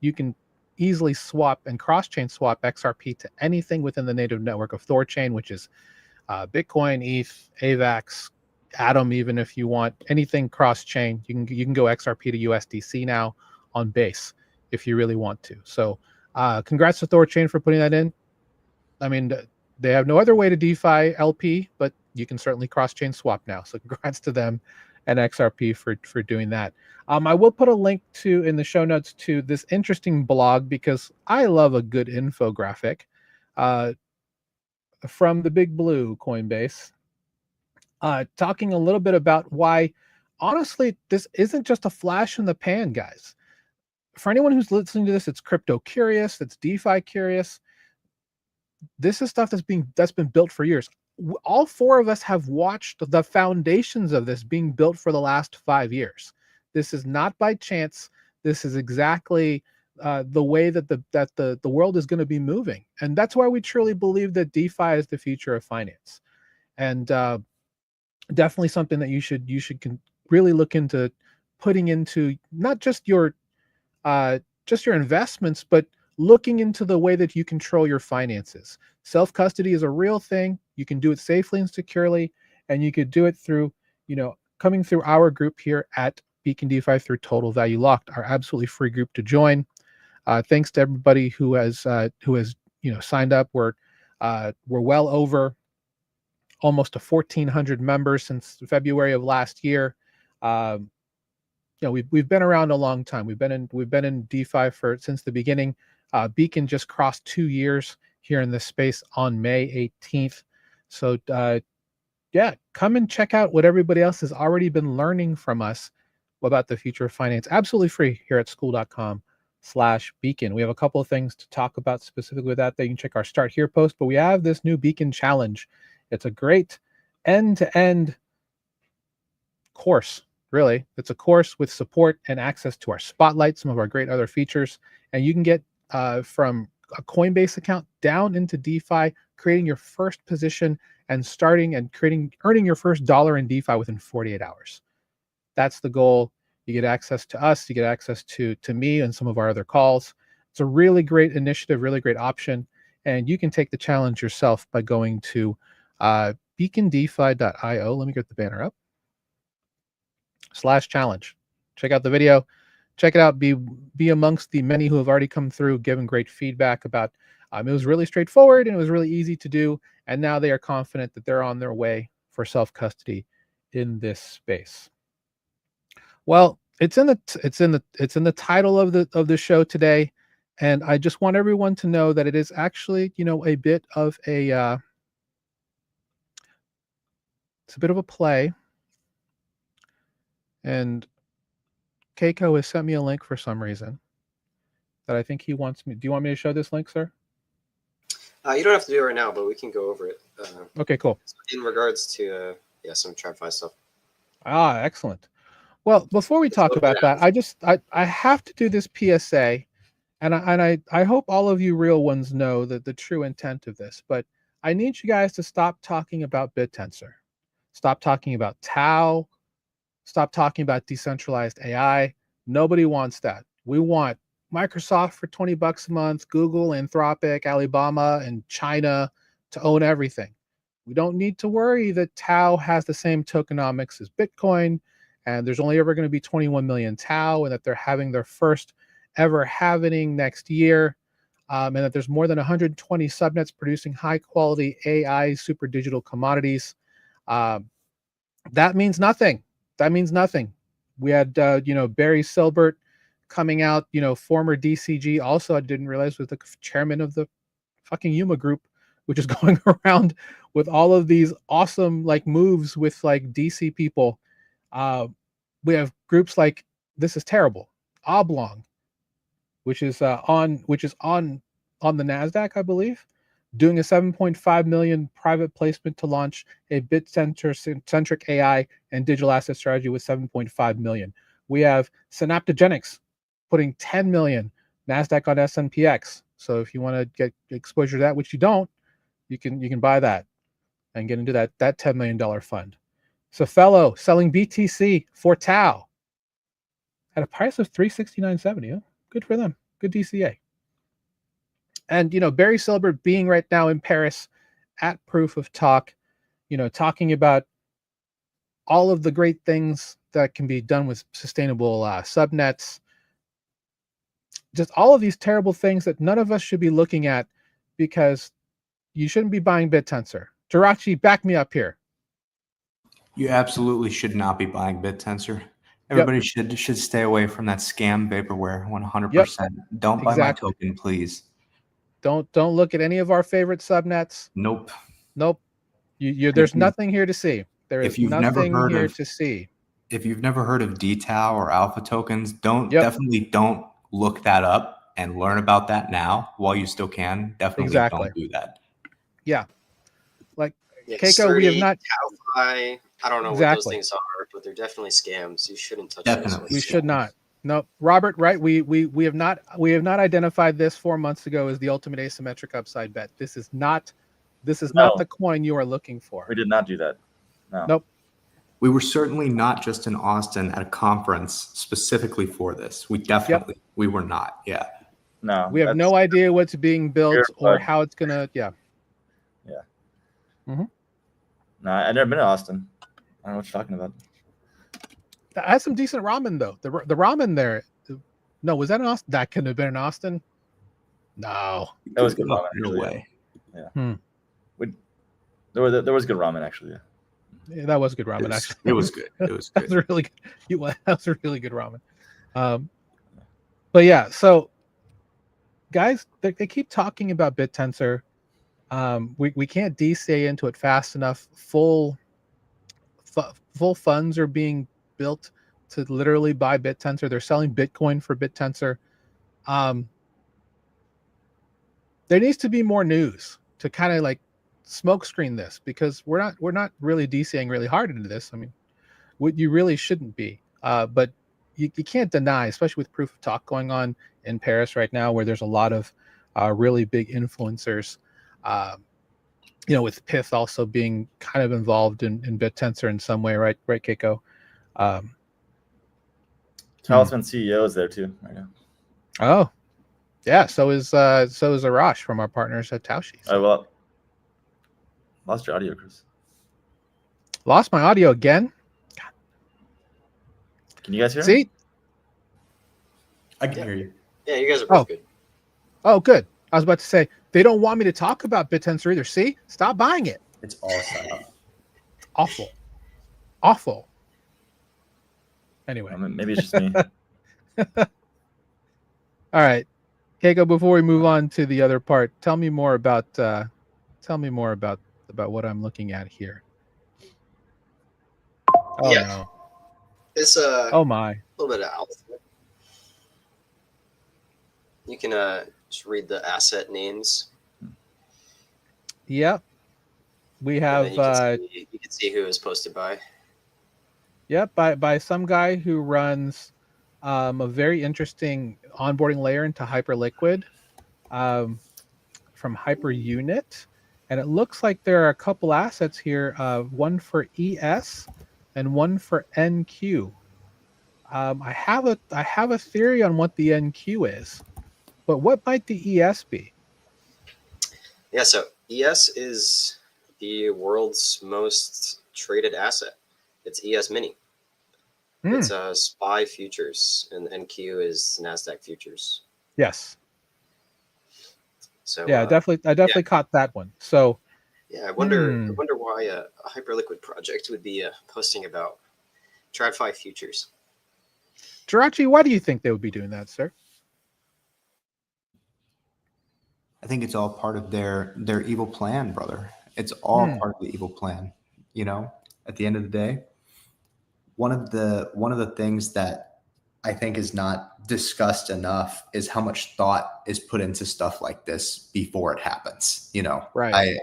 easily swap and cross-chain swap XRP to anything within the native network of Thorchain, which is Bitcoin, ETH, AVAX, Atom. Even if you want anything cross-chain, you can go XRP to USDC now on Base if you really want to. So congrats to Thorchain for putting that in. I mean, they have no other way to DeFi LP, but you can certainly cross-chain swap now. So congrats to them and XRP for doing that. I will put a link to in the show notes to this interesting blog because I love a good infographic from the Big Blue Coinbase, talking a little bit about why, honestly, this isn't just a flash in the pan, guys. For anyone who's listening to this, it's crypto curious, that's DeFi curious. This is stuff that's been built for years. All four of us have watched the foundations of this being built for the last 5 years. This is not by chance. This is exactly the way that the world is going to be moving, and that's why we truly believe that DeFi is the future of finance, and definitely something that you should really look into putting into not just your investments, but looking into the way that you control your finances. Self-custody is a real thing. You can do it safely and securely, and you could do it through, coming through our group here at Beacon DeFi through Total Value Locked, our absolutely free group to join. Thanks to everybody who has signed up. We're well over almost to 1,400 members since February of last year. We've been around a long time. We've been in DeFi since the beginning. Beacon just crossed 2 years here in this space on May 18th. So come and check out what everybody else has already been learning from us about the future of finance. Absolutely free here at school.com/Beacon. We have a couple of things to talk about specifically with that. You can check our Start Here post, but we have this new Beacon Challenge. It's a great end-to-end course. Really, it's a course with support and access to our Spotlight, some of our great other features, and you can get from a Coinbase account down into DeFi, creating your first position and earning your first dollar in DeFi within 48 hours. That's the goal. You get access to us, you get access to me and some of our other calls. It's a really great initiative, really great option, and you can take the challenge yourself by going to beacondefi.io. Let me get the banner up. /challenge. Check out the video. Check it out. Be amongst the many who have already come through, given great feedback about it was really straightforward and it was really easy to do. And now they are confident that they're on their way for self-custody in this space. Well, it's in the title of the show today, and I just want everyone to know that it is actually a bit of it's a bit of a play. And Keiko has sent me a link for some reason that I think he wants me. Do you want me to show this link, sir? You don't have to do it right now, but we can go over it. Okay, cool. In regards to some TradFi stuff. Excellent. Well, before we talk about that, I have to do this PSA, and I hope all of you real ones know that the true intent of this. But I need you guys to stop talking about Bittensor, stop talking about Tau. Stop talking about decentralized AI. Nobody wants that. We want Microsoft for $20 a month, Google, Anthropic, Alibaba, and China to own everything. We don't need to worry that Tau has the same tokenomics as Bitcoin, and there's only ever going to be 21 million Tau, and that they're having their first ever halvening next year, and that there's more than 120 subnets producing high-quality AI super digital commodities. That means nothing. That means nothing. We had, Barry Silbert coming out, former DCG. Also, I didn't realize was the chairman of the fucking Yuma group, which is going around with all of these awesome moves with DC people. We have groups like This Is Terrible, Oblong, which is on the NASDAQ, I believe, doing a 7.5 million private placement to launch a Bittensor-centric AI and digital asset strategy with 7.5 million. We have Synaptogenics putting 10 million NASDAQ on SNPX. So if you want to get exposure to that, which you don't, you can buy that and get into that $10 million fund. So Fellow selling BTC for Tau at a price of $369.70. Oh, good for them. Good DCA. And Barry Silbert being right now in Paris at Proof of Talk, talking about all of the great things that can be done with sustainable subnets. Just all of these terrible things that none of us should be looking at, because you shouldn't be buying Bittensor. Jirachi, back me up here. You absolutely should not be buying Bittensor. Everybody should stay away from that scam vaporware 100%. Don't buy my token, please. Don't look at any of our favorite subnets. Nope. There's nothing here to see. There is nothing here to see. If you've never heard of DTAO or alpha tokens, definitely don't look that up and learn about that now while you still can. Definitely don't do that. Yeah. Like Keiko, we have not. I don't know what those things are, but they're definitely scams. You shouldn't touch them. We should not. No, Robert, right? We have not identified this 4 months ago as the ultimate asymmetric upside bet. This is not the coin you are looking for. We did not do that. No. Nope. We were certainly not just in Austin at a conference specifically for this. We were not. Yeah. No. We have no idea what's being built or how it's gonna. Yeah. Yeah. Mm-hmm. No, I've never been to Austin. I don't know what you're talking about. That has some decent ramen though. The ramen there. No, was that in Austin? That couldn't have been in Austin. No. That was good ramen. No way. Yeah. There was good ramen actually. Yeah, that was good ramen. Actually, it was good. It was good. That was really good. That was a really good ramen. But yeah, so guys, they keep talking about Bittensor. We can't DCA into it fast enough. Full funds are being built to literally buy Bittensor. They're selling Bitcoin for Bittensor. There needs to be more news to kind of like smokescreen this, because we're not really DCing really hard into this. I mean, you really shouldn't be. But you can't deny, especially with Proof of Talk going on in Paris right now, where there's a lot of really big influencers. With Pith also being kind of involved in Bittensor in some way, right, Keiko? Talisman CEO is there too right now. Oh, yeah. So is Arash from our partners at Taushi. Well, lost your audio, Chris. Lost my audio again. God. Can you guys hear me? See? I can hear you. Yeah, you guys are both good. Oh, good. I was about to say, they don't want me to talk about Bittensor either. See? Stop buying it. It's all set up. Awful. Anyway. Maybe it's just me. All right. Keiko, before we move on to the other part, tell me more about what I'm looking at here. Oh no. It's oh my. A little bit of alpha. You can just read the asset names. Yep. We have you can see who is posted by. Yep, by some guy who runs a very interesting onboarding layer into Hyperliquid from HyperUnit. And it looks like there are a couple assets here, one for ES and one for NQ. I have a theory on what the NQ is, but what might the ES be? Yeah, so ES is the world's most traded asset. It's ES Mini. It's SPY futures, and NQ is NASDAQ futures. Yes. So yeah, I definitely caught that one. So yeah, I wonder why a Hyperliquid project would be posting about TradFi futures. Jirachi, why do you think they would be doing that, sir? I think it's all part of their evil plan, brother. It's all part of the evil plan. At the end of the day, one of the things that I think is not discussed enough is how much thought is put into stuff like this before it happens. Right.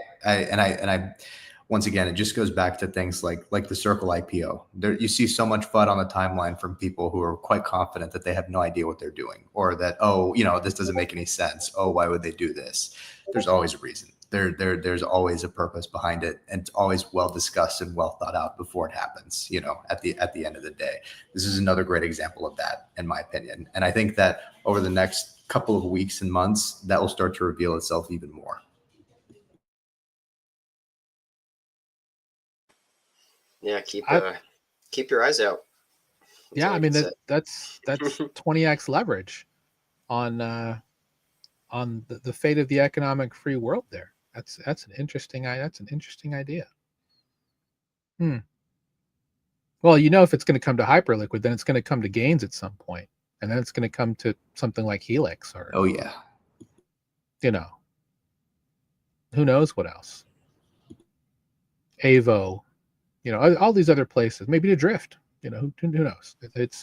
once again, it just goes back to things like the Circle IPO. There, you see so much FUD on the timeline from people who are quite confident that they have no idea what they're doing, or that, oh, this doesn't make any sense. Oh, why would they do this? There's always a reason. There's always a purpose behind it, and it's always well discussed and well thought out before it happens. At the end of the day, this is another great example of that, in my opinion. And I think that over the next couple of weeks and months, that will start to reveal itself even more. Yeah, keep your eyes out. Yeah, I mean that's 20x leverage on the fate of the economic free world there. That's an interesting idea. Well, if it's going to come to Hyperliquid, then it's going to come to Gains at some point, and then it's going to come to something like Helix, or oh yeah, who knows what else. Avo, all these other places, maybe to Drift. Who knows?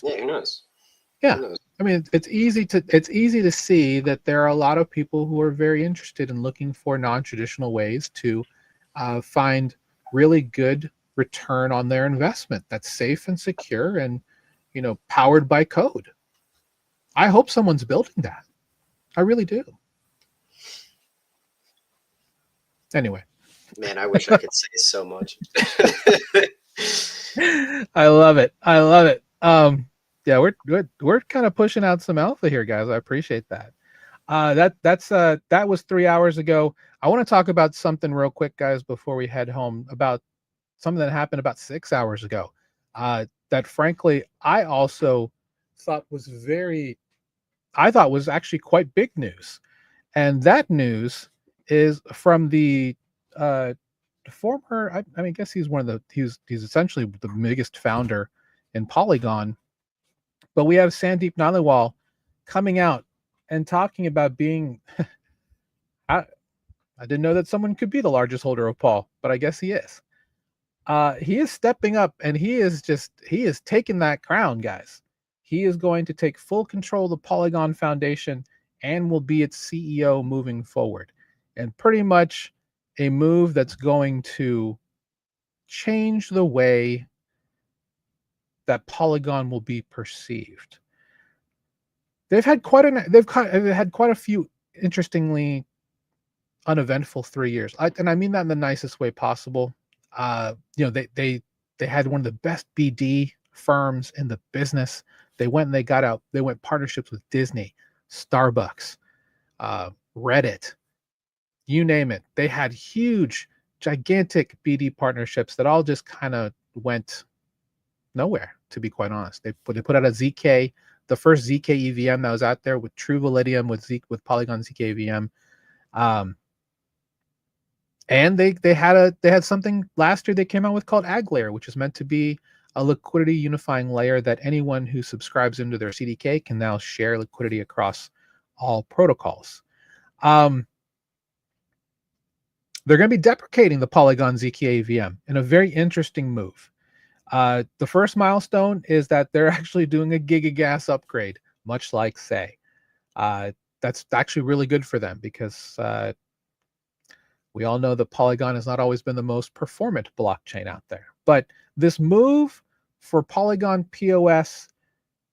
Who knows? Yeah, I mean, it's easy to see that there are a lot of people who are very interested in looking for non-traditional ways to find really good return on their investment that's safe and secure and powered by code. I hope someone's building that. I really do. Anyway, man, I wish I could say so much. I love it. Yeah, we're kind of pushing out some alpha here, guys. I appreciate that. That was 3 hours ago. I want to talk about something real quick, guys, before we head home, about something that happened about 6 hours ago. That frankly, I also thought was actually quite big news. And that news is from the former, I guess he's he's essentially the biggest founder in Polygon. But we have Sandeep Naliwal coming out and talking about being, I didn't know that someone could be the largest holder of Paul, but I guess he is. He is stepping up, and he is taking that crown, guys. He is going to take full control of the Polygon Foundation and will be its CEO moving forward. And pretty much a move that's going to change the way that Polygon will be perceived. They've had quite a few interestingly uneventful 3 years, and I mean that in the nicest way possible. They had one of the best BD firms in the business. They went partnerships with Disney, Starbucks, Reddit, you name it. They had huge, gigantic BD partnerships that all just kind of went nowhere, to be quite honest. They put out a ZK, the first ZK EVM that was out there with True Validium with Polygon ZK EVM. And they had something last year they came out with called AgLayer, which is meant to be a liquidity unifying layer that anyone who subscribes into their CDK can now share liquidity across all protocols. They're going to be deprecating the Polygon ZK EVM in a very interesting move. The first milestone is that they're actually doing a gigagas upgrade, much like Say. That's actually really good for them because we all know that Polygon has not always been the most performant blockchain out there. But this move for Polygon POS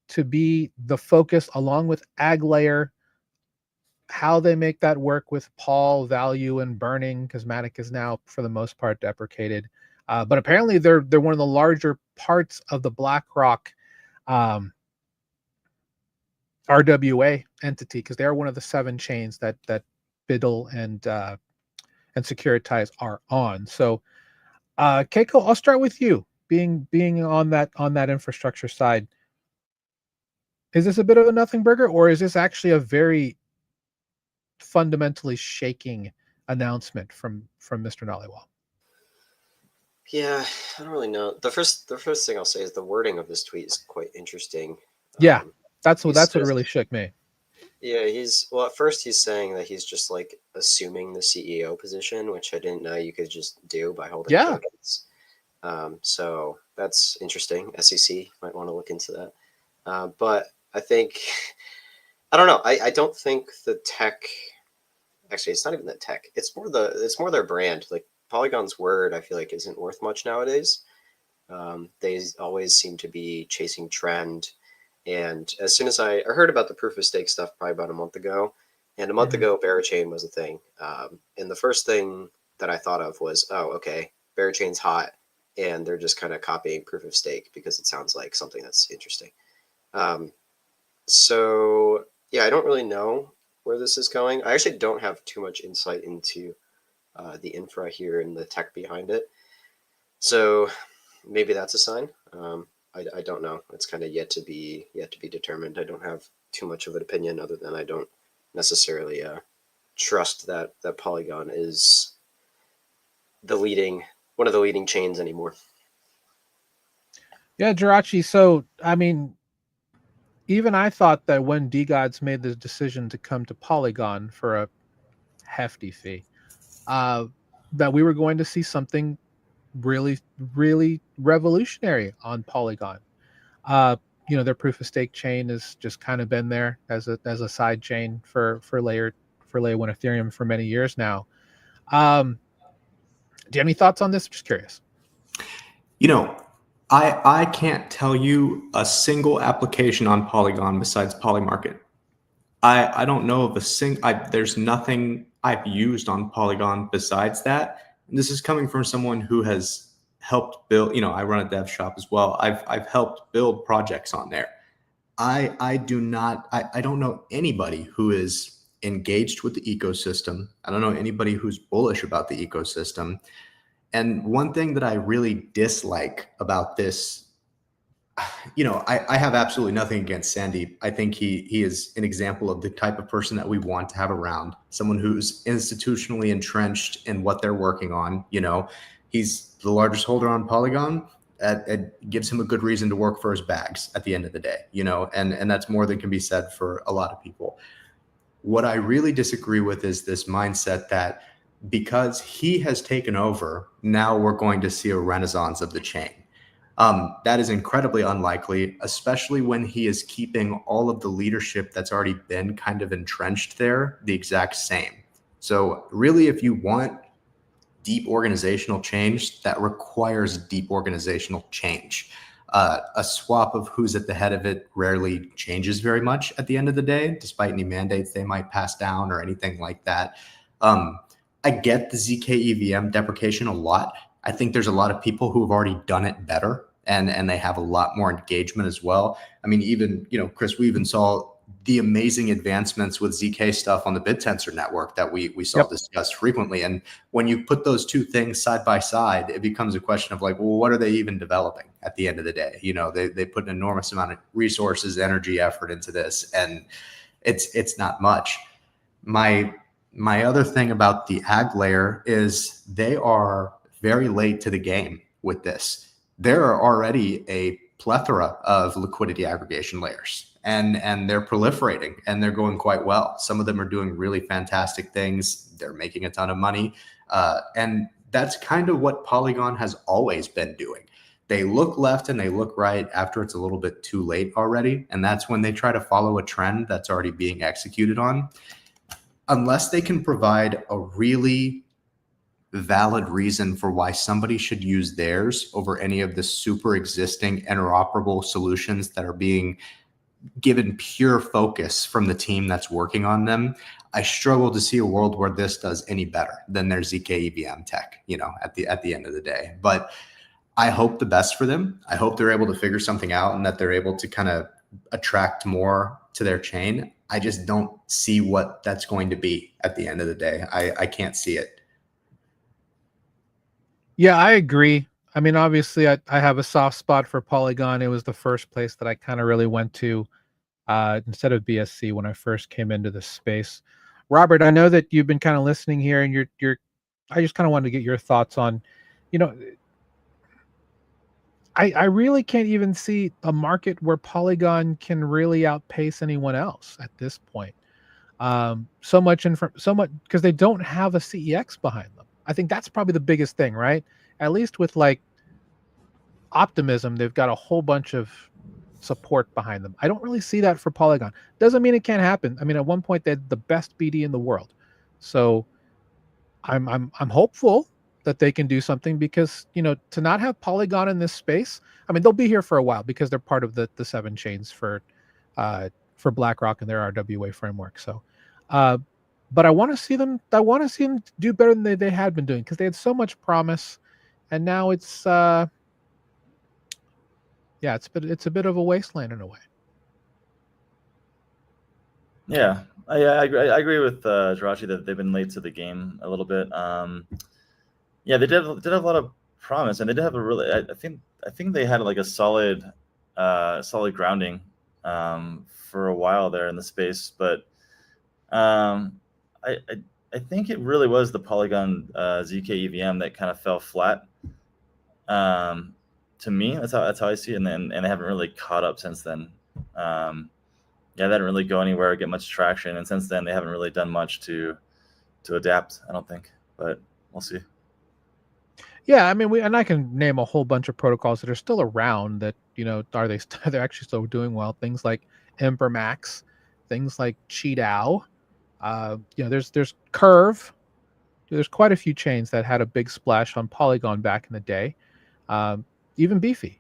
to be the focus, along with AgLayer, how they make that work with Paul, Value, and Burning, because Matic is now, for the most part, deprecated. But apparently they're one of the larger parts of the BlackRock RWA entity, because they're one of the 7 chains that Biddle and Securitize are on. So Keiko, I'll start with you, being on that infrastructure side. Is this a bit of a nothing burger, or is this actually a very fundamentally shaking announcement from Mr. Naliwal? Yeah, I don't really know. The first thing I'll say is the wording of this tweet is quite interesting. Yeah, that's what really shook me. Yeah, at first he's saying that he's just like assuming the CEO position, which I didn't know you could just do by holding tokens. So that's interesting. SEC might want to look into that. But I think, I don't know. I don't think the tech, actually, it's not even the tech. It's more their brand. Like Polygon's word, I feel like, isn't worth much nowadays. They always seem to be chasing trend. And as soon as I heard about the proof of stake stuff probably about a month ago, and a month ago, Barachain was a thing. And the first thing that I thought of was, oh, okay, Barachain's hot, and they're just kind of copying proof of stake because it sounds like something that's interesting. So yeah, I don't really know where this is going. I actually don't have too much insight into the infra here and the tech behind it. So maybe that's a sign. I don't know. It's kind of yet to be determined. I don't have too much of an opinion other than I don't necessarily trust that Polygon is one of the leading chains anymore. Yeah, Jirachi. So I mean, even I thought that when DeGods made the decision to come to Polygon for a hefty fee, that we were going to see something really, really revolutionary on Polygon. Their proof of stake chain has just kind of been there as a side chain for layer 1 Ethereum for many years now. Do you have any thoughts on this? Just curious. I can't tell you a single application on Polygon besides Polymarket. I don't know of there's nothing I've used on Polygon besides that. And this is coming from someone who has helped build, I run a dev shop as well. I've helped build projects on there. I don't know anybody who is engaged with the ecosystem. I don't know anybody who's bullish about the ecosystem. And one thing that I really dislike about this, I have absolutely nothing against Sandeep. I think he is an example of the type of person that we want to have around, someone who's institutionally entrenched in what they're working on. He's the largest holder on Polygon. It gives him a good reason to work for his bags at the end of the day, and that's more than can be said for a lot of people. What I really disagree with is this mindset that because he has taken over, now we're going to see a renaissance of the chain. That is incredibly unlikely, especially when he is keeping all of the leadership that's already been kind of entrenched there the exact same. So really, if you want deep organizational change, that requires deep organizational change. A swap of who's at the head of it rarely changes very much at the end of the day, despite any mandates they might pass down or anything like that. I get the ZK EVM deprecation a lot. I think there's a lot of people who have already done it better, and they have a lot more engagement as well. I mean, even, Chris, we even saw the amazing advancements with ZK stuff on the Bittensor network that we saw discussed frequently. And when you put those two things side by side, it becomes a question of like, well, what are they even developing at the end of the day? They put an enormous amount of resources, energy, effort into this, and it's not much. My other thing about the ag layer is they are very late to the game with this. There are already a plethora of liquidity aggregation layers, and they're proliferating, and they're going quite well. Some of them are doing really fantastic things. They're making a ton of money. And that's kind of what Polygon has always been doing. They look left and they look right after it's a little bit too late already. And that's when they try to follow a trend that's already being executed on. Unless they can provide a really valid reason for why somebody should use theirs over any of the super existing interoperable solutions that are being given pure focus from the team that's working on them, I struggle to see a world where this does any better than their ZK EVM tech, at the end of the day. But I hope the best for them. I hope they're able to figure something out and that they're able to kind of attract more to their chain. I just don't see what that's going to be at the end of the day. I can't see it. Yeah, I agree. I mean, obviously, I have a soft spot for Polygon. It was the first place that I kind of really went to instead of BSC when I first came into this space. Robert, I know that you've been kind of listening here, and you're. I just kind of wanted to get your thoughts on, I really can't even see a market where Polygon can really outpace anyone else at this point. So much because they don't have a CEX behind them. I think that's probably the biggest thing, right? At least with like Optimism, they've got a whole bunch of support behind them. I don't really see that for Polygon. Doesn't mean it can't happen. I mean, at one point they had the best BD in the world, so I'm hopeful that they can do something, because to not have Polygon in this space, I mean, they'll be here for a while because they're part of the 7 chains for BlackRock and their RWA framework. So but I want to see them do better than they had been doing, because they had so much promise, and now it's it's a bit of a wasteland in a way. Yeah, I agree with Jirachi that they've been late to the game a little bit. Yeah, they did have a lot of promise, and they did have a really. I think they had like a solid grounding for a while there in the space, but I think it really was the Polygon ZK EVM that kind of fell flat. To me, that's how I see it, and they haven't really caught up since then. They didn't really go anywhere or get much traction, and since then they haven't really done much to adapt, I don't think, but we'll see. Yeah, I mean, I can name a whole bunch of protocols that are still around that, they're actually still doing well. Things like Impermax, things like Cheetao. There's Curve. There's quite a few chains that had a big splash on Polygon back in the day. Even Beefy,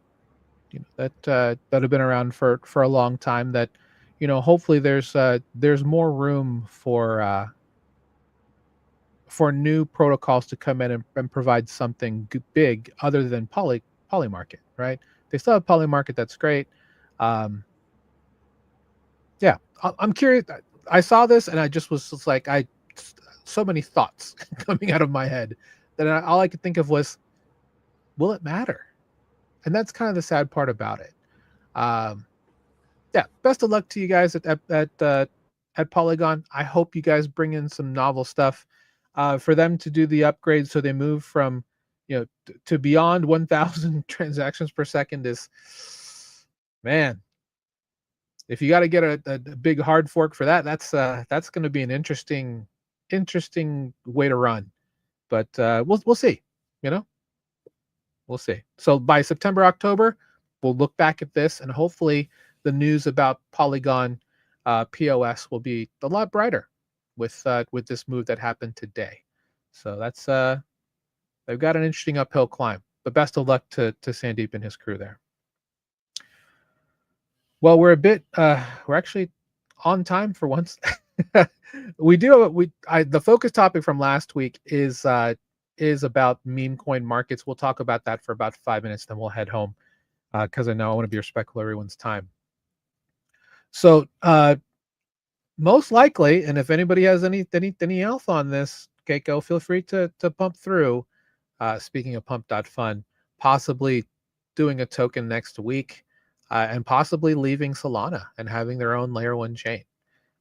that have been around for a long time. That, hopefully there's more room for new protocols to come in and provide something big other than Polymarket, right? They still have Polymarket, that's great. I'm curious. I saw this and I just was just like, so many thoughts coming out of my head that all I could think of was, will it matter? And that's kind of the sad part about it. Best of luck to you guys at Polygon. I hope you guys bring in some novel stuff. For them to do the upgrade so they move from to beyond 1,000 transactions per second is, man, if you got to get a big hard fork for that's going to be an interesting way to run. But we'll see. We'll see. So by September, October, we'll look back at this, and hopefully the news about Polygon POS will be a lot brighter with this move that happened today. So that's they've got an interesting uphill climb. But best of luck to Sandeep and his crew there. Well, we're actually on time for once. The focus topic from last week is about meme coin markets. We'll talk about that for about 5 minutes, then we'll head home because I know I want to be respectful of everyone's time. So most likely, and if anybody has any else on this, Keiko, feel free to pump through. Speaking of pump.fun, possibly doing a token next week, and possibly leaving Solana and having their own layer 1 chain.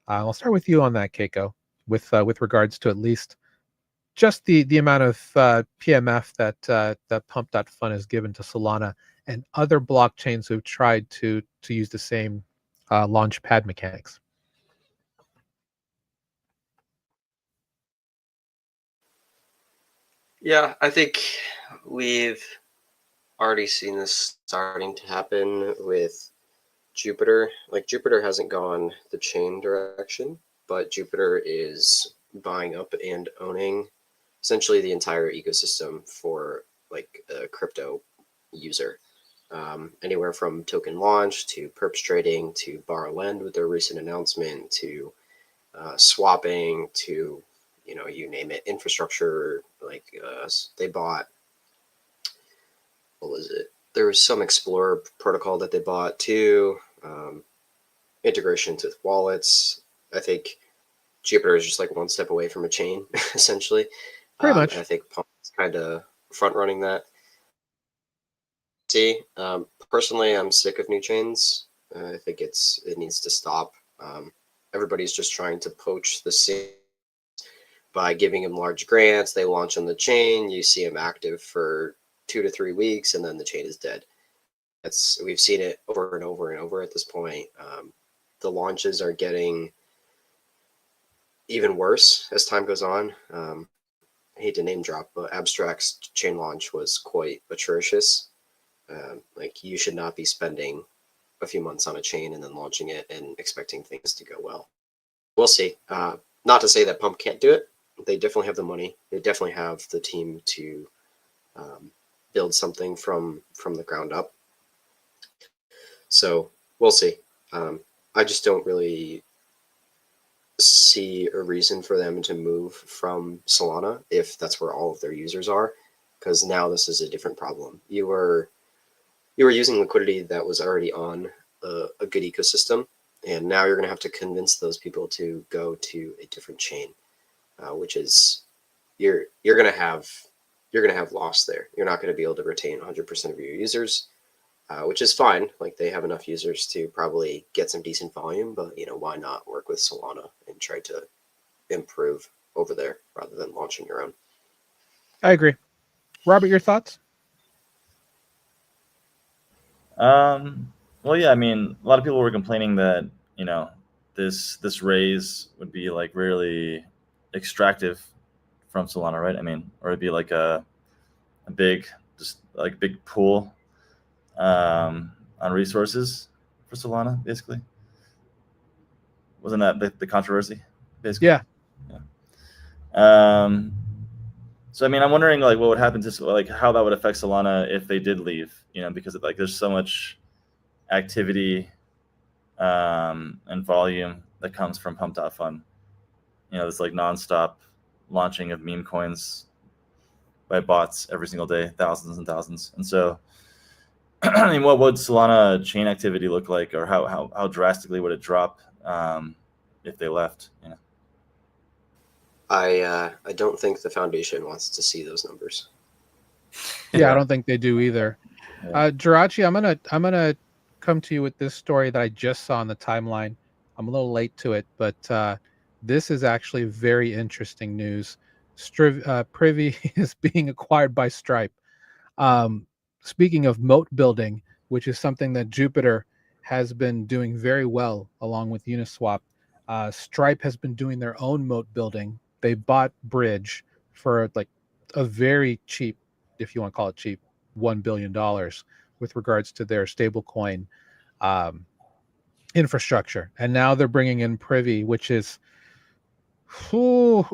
I'll start with you on that, Keiko, with regards to at least just the amount of PMF that pump.fun has given to Solana and other blockchains who've tried to use the same launch pad mechanics. Yeah, I think we've already seen this starting to happen with Jupiter. Like, Jupiter hasn't gone the chain direction, but Jupiter is buying up and owning essentially the entire ecosystem for like a crypto user. Anywhere from token launch to perps trading to borrow lend with their recent announcement to swapping to, you name it, infrastructure. Like they bought, what was it? There was some Explorer protocol that they bought too. Integrations with wallets. I think Jupiter is just like one step away from a chain, essentially. Pretty much. I think Pump is kind of front running that. Personally, I'm sick of new chains. I think it needs to stop. Everybody's just trying to poach the scene by giving them large grants. They launch on the chain. You see them active for 2 to 3 weeks, and then the chain is dead. We've seen it over and over and over at this point. The launches are getting even worse as time goes on. I hate to name drop, but Abstract's chain launch was quite atrocious. Like, you should not be spending a few months on a chain and then launching it and expecting things to go well. We'll see. Not to say that Pump can't do it. They definitely have the money. They definitely have the team to build something from the ground up. So we'll see. I just don't really see a reason for them to move from Solana if that's where all of their users are, because now this is a different problem. You were using liquidity that was already on a good ecosystem, and now you're going to have to convince those people to go to a different chain, which is you're going to have loss there. You're not going to be able to retain 100% of your users, which is fine. Like, they have enough users to probably get some decent volume, but why not work with Solana and try to improve over there rather than launching your own? I agree. Robert, your thoughts? Well, yeah, I mean, a lot of people were complaining that, this raise would be like really extractive from Solana, right? I mean, or it'd be like a big, just like big pool on resources for Solana, basically. Wasn't that the controversy, basically? Yeah. So I mean, I'm wondering like what would happen to like how that would affect Solana if they did leave, because like there's so much activity and volume that comes from Pump.fun. This like nonstop launching of meme coins by bots every single day, thousands and thousands. And so, I mean, what would Solana chain activity look like, or how drastically would it drop if they left? I don't think the foundation wants to see those numbers. Yeah, I don't think they do either. Jirachi, I'm gonna come to you with this story that I just saw on the timeline. I'm a little late to it, but this is actually very interesting news. Privy is being acquired by Stripe. Speaking of moat building, which is something that Jupiter has been doing very well along with Uniswap, Stripe has been doing their own moat building. They bought Bridge for like a very cheap, if you want to call it cheap, $1 billion with regards to their stablecoin infrastructure. And now they're bringing in Privy, which is, you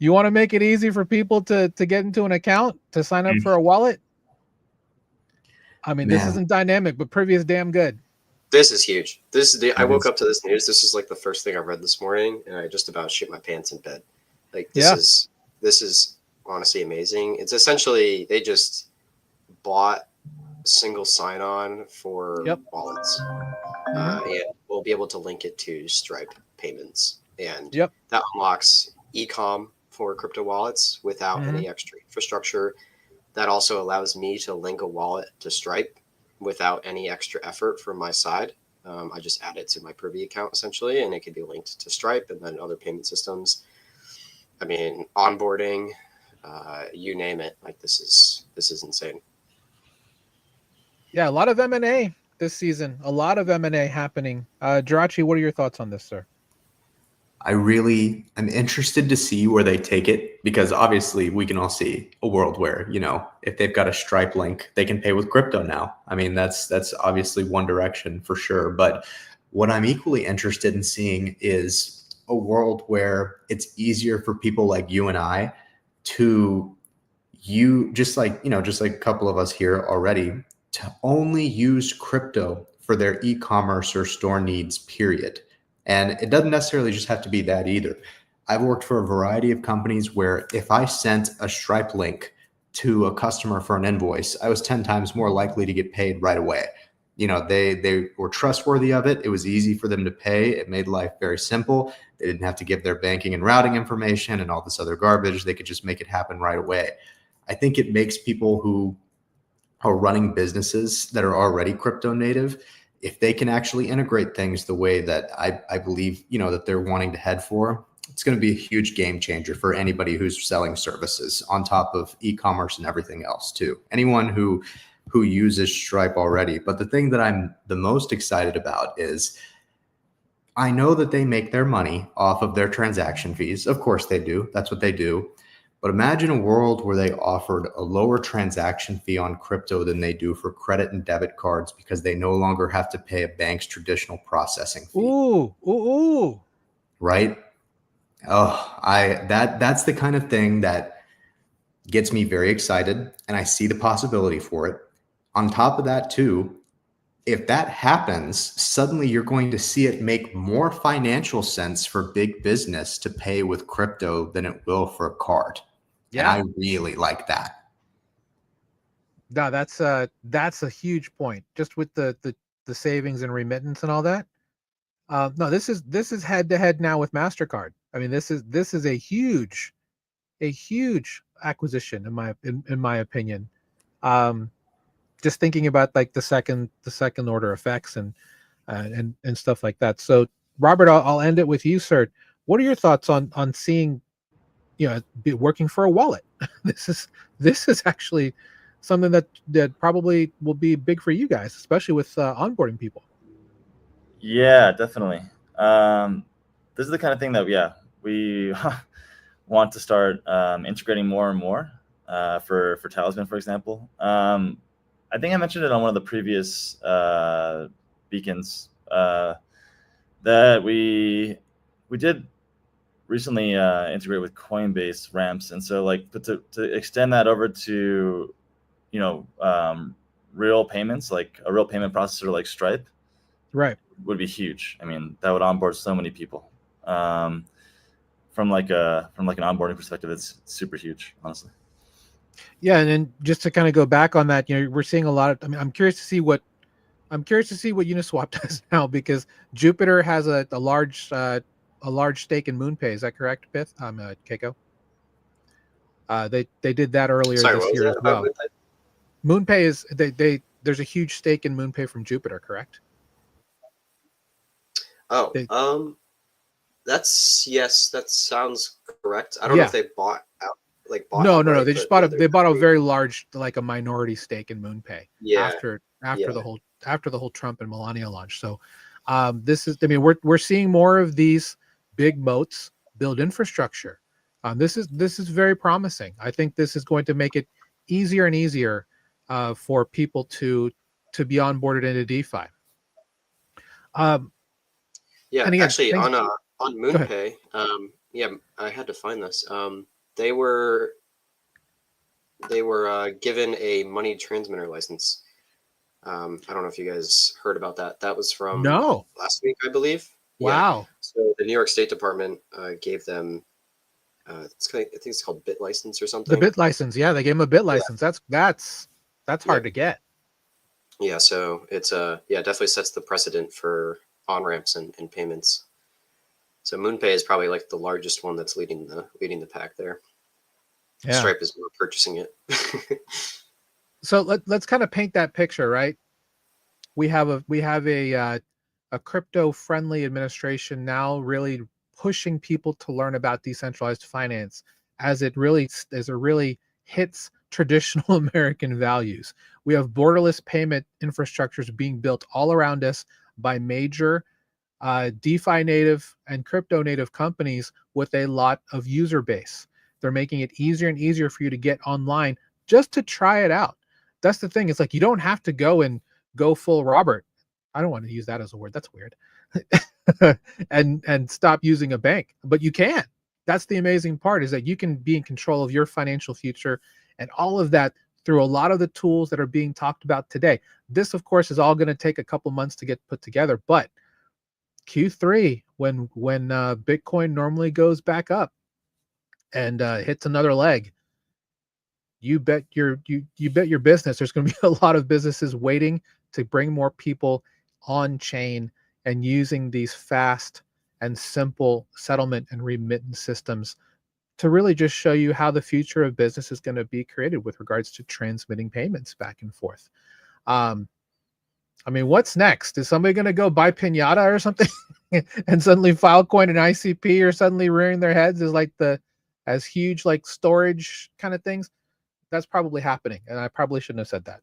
want to make it easy for people to get into an account, to sign up for a wallet? I mean, this isn't dynamic, but Privy is damn good. This is huge. I woke up to this news. This is like the first thing I read this morning, and I just about shit my pants in bed. Like, this is honestly amazing. It's essentially they just bought single sign-on for wallets, and we'll be able to link it to Stripe payments, and that unlocks e-com for crypto wallets without any extra infrastructure. That also allows me to link a wallet to Stripe without any extra effort from my side. I just add it to my Privy account essentially, and it can be linked to Stripe and then other payment systems. I mean, onboarding, you name it. Like, this is insane. Yeah, a lot of M&A this season. A lot of M&A happening. Jirachi, what are your thoughts on this, sir? I'm interested to see where they take it, because obviously we can all see a world where, if they've got a Stripe link, they can pay with crypto now. I mean, that's obviously one direction for sure. But what I'm equally interested in seeing is a world where it's easier for people like you and I to just like a couple of us here already, to only use crypto for their e-commerce or store needs, period. And it doesn't necessarily just have to be that either. I've worked for a variety of companies where if I sent a Stripe link to a customer for an invoice, I was 10 times more likely to get paid right away. They were trustworthy of it. It was easy for them to pay. It made life very simple. They didn't have to give their banking and routing information and all this other garbage. They could just make it happen right away. I think it makes people who are running businesses that are already crypto native, if they can actually integrate things the way that I believe, that they're wanting to head for, it's going to be a huge game changer for anybody who's selling services on top of e-commerce and everything else too. Anyone who uses Stripe already. But the thing that I'm the most excited about is I know that they make their money off of their transaction fees. Of course they do. That's what they do. But imagine a world where they offered a lower transaction fee on crypto than they do for credit and debit cards, because they no longer have to pay a bank's traditional processing fee. Ooh. Right? That's the kind of thing that gets me very excited, and I see the possibility for it. On top of that too, if that happens, suddenly you're going to see it make more financial sense for big business to pay with crypto than it will for a card. Yeah. And I really like that. No, that's a huge point. Just with the savings and remittance and all that. No, this is head to head now with MasterCard. I mean, this is a huge acquisition in my opinion. Just thinking about like the second order effects and stuff like that. So Robert, I'll end it with you, sir. What are your thoughts on seeing, be working for a wallet? This is actually something that probably will be big for you guys, especially with onboarding people. Yeah, definitely. This is the kind of thing that we want to start integrating more and more for Talisman, for example. I think I mentioned it on one of the previous beacons that we did recently integrate with Coinbase ramps, and so like to extend that over to real payments, like a real payment processor like Stripe, right, would be huge. I mean, that would onboard so many people. From like an onboarding perspective, it's super huge, honestly. Yeah, and then just to kind of go back on that, we're seeing a lot of. I mean, I'm curious to see what Uniswap does now, because Jupiter has a large stake in MoonPay. Is that correct, Bith? Keiko. They did that earlier this year as well. MoonPay is there's a huge stake in MoonPay from Jupiter, correct? Oh, that sounds correct. I don't know if they bought out. No. They just bought a very large, like a minority stake in MoonPay. Yeah. After the whole Trump and Melania launch. So, we're seeing more of these big moats build infrastructure. This is very promising. I think this is going to make it easier and easier for people to be onboarded into DeFi. Yeah, again, actually, on MoonPay, I had to find this. They were given a money transmitter license. I don't know if you guys heard about that. That was from last week, I believe. Wow. Yeah. So the New York State Department gave them, I think it's called Bit License or something. The Bit License, yeah, they gave them a Bit License. Yeah. That's hard to get. Yeah, so it's definitely sets the precedent for on-ramps and payments. So MoonPay is probably like the largest one that's leading the pack there. Yeah. Stripe is more purchasing it. So let's kind of paint that picture, right? We have a crypto-friendly administration now, really pushing people to learn about decentralized finance as it really hits traditional American values. We have borderless payment infrastructures being built all around us by major DeFi native and crypto native companies with a lot of user base. They're making it easier and easier for you to get online just to try it out. That's the thing. It's like you don't have to go full Robert. I don't want to use that as a word. That's weird. and stop using a bank, but you can. That's the amazing part, is that you can be in control of your financial future and all of that through a lot of the tools that are being talked about today. This, of course, is all going to take a couple months to get put together, but Q3, when Bitcoin normally goes back up and hits another leg, you bet your business there's going to be a lot of businesses waiting to bring more people on chain and using these fast and simple settlement and remittance systems to really just show you how the future of business is going to be created with regards to transmitting payments back and forth. What's next? Is somebody going to go buy Pinata or something and suddenly Filecoin and ICP are suddenly rearing their heads as huge like storage kind of things? That's probably happening, and I probably shouldn't have said that.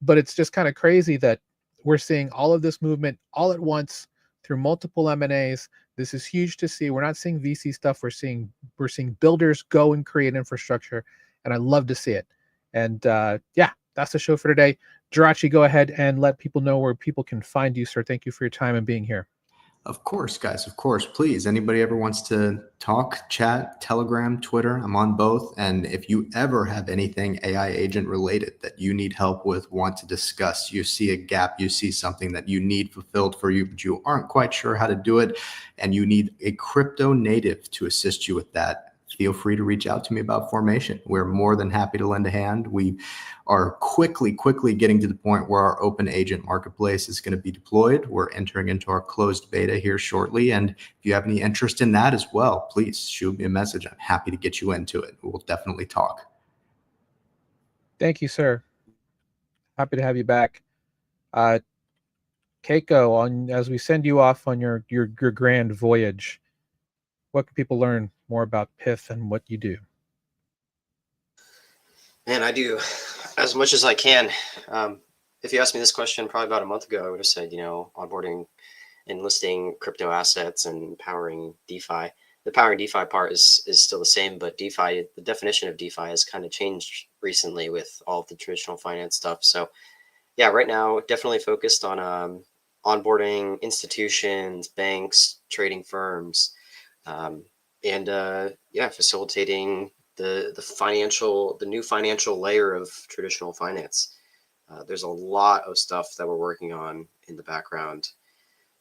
But it's just kind of crazy that we're seeing all of this movement all at once through multiple M&As. This is huge to see. We're not seeing VC stuff. We're seeing builders go and create infrastructure, and I love to see it. And that's the show for today. Jirachi, go ahead and let people know where people can find you, sir. Thank you for your time and being here. Of course, guys. Of course. Please, anybody ever wants to talk, chat, Telegram, Twitter, I'm on both. And if you ever have anything AI agent related that you need help with, want to discuss, you see a gap, you see something that you need fulfilled for you, but you aren't quite sure how to do it, and you need a crypto native to assist you with that, feel free to reach out to me about formation. We're more than happy to lend a hand. We are quickly getting to the point where our open agent marketplace is going to be deployed. We're entering into our closed beta here shortly. And if you have any interest in that as well, please shoot me a message. I'm happy to get you into it. We'll definitely talk. Thank you, sir. Happy to have you back. Keiko, as we send you off on your grand voyage, what can people learn more about Pith and what you do? Man, I do as much as I can. If you asked me this question probably about a month ago, I would have said, onboarding and listing crypto assets and powering DeFi. The powering DeFi part is still the same, but DeFi, the definition of DeFi has kind of changed recently with all of the traditional finance stuff. So yeah, right now, definitely focused on onboarding institutions, banks, trading firms, and facilitating the new financial layer of traditional finance. There's a lot of stuff that we're working on in the background.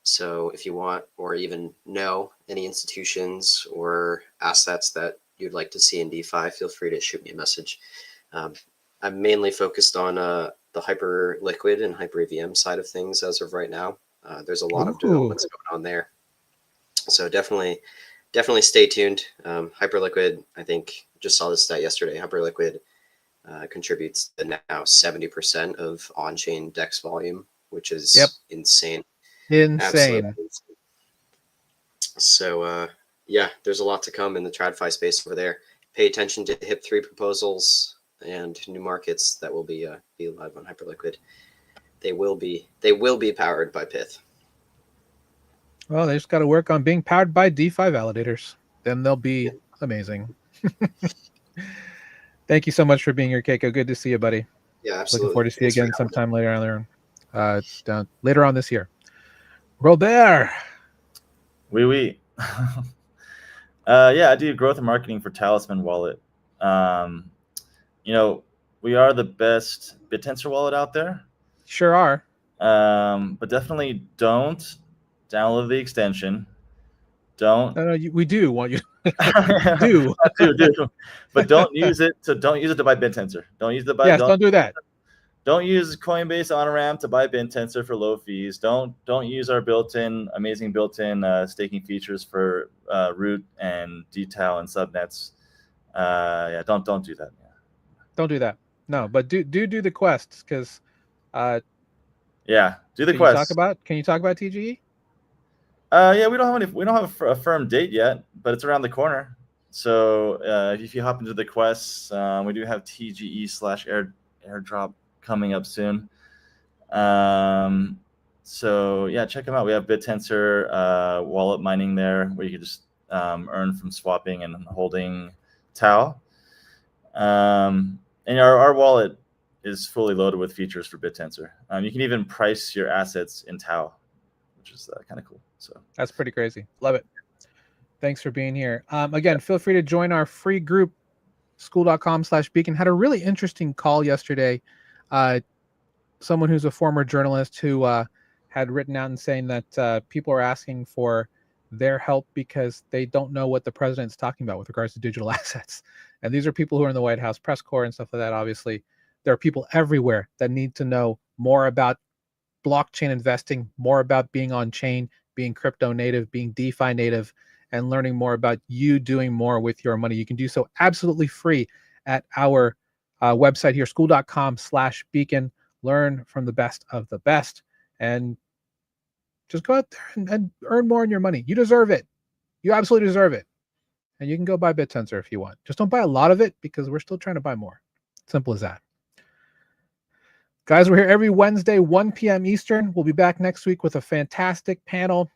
So if you want or even know any institutions or assets that you'd like to see in DeFi, feel free to shoot me a message. I'm mainly focused on the Hyperliquid and HyperEVM side of things as of right now. There's a lot of developments going on there. So definitely stay tuned. Hyperliquid, I think, just saw this stat yesterday. Hyperliquid contributes to now 70% of on-chain DEX volume, which is insane. Insane. So, there's a lot to come in the TradFi space over there. Pay attention to HIP3 proposals and new markets that will be live on Hyperliquid. They will be powered by Pith. Well, they just got to work on being powered by DeFi validators. Then they'll be amazing. Thank you so much for being here, Keiko. Good to see you, buddy. Yeah, absolutely. Looking forward to see you again sometime later on this year. Robert. Oui. I do growth and marketing for Talisman Wallet. We are the best Bittensor wallet out there. Sure are. But definitely don't download the extension. Don't. No, we do want you to do. do. But don't use it to buy Bittensor. Don't use don't do that. Don't use Coinbase on-ramp to buy Bittensor for low fees. Don't use our amazing built-in staking features for root and detail and subnets. Don't do that. Don't do that. No, but do the quests because. Do the quests. Can you talk about TGE? We don't have a firm date yet, but it's around the corner. So if you hop into the quests, we do have TGE/airdrop coming up soon. Check them out. We have Bittensor wallet mining there, where you can just earn from swapping and holding Tau. And our wallet is fully loaded with features for Bittensor. You can even price your assets in Tau, which is kind of cool. So that's pretty crazy. Love it. Thanks for being here. Again, feel free to join our free group, school.com/beacon. Had a really interesting call yesterday. Someone who's a former journalist who had written out and saying that people are asking for their help because they don't know what the president's talking about with regards to digital assets. And these are people who are in the White House press corps and stuff like that. Obviously, there are people everywhere that need to know more about blockchain investing, more about being on chain, being crypto native, being DeFi native, and learning more about you doing more with your money. You can do so absolutely free at our website here, school.com/beacon. Learn from the best of the best and just go out there and earn more on your money. You deserve it. You absolutely deserve it. And you can go buy Bittensor if you want. Just don't buy a lot of it because we're still trying to buy more. Simple as that. Guys, we're here every Wednesday, 1 p.m. Eastern. We'll be back next week with a fantastic panel.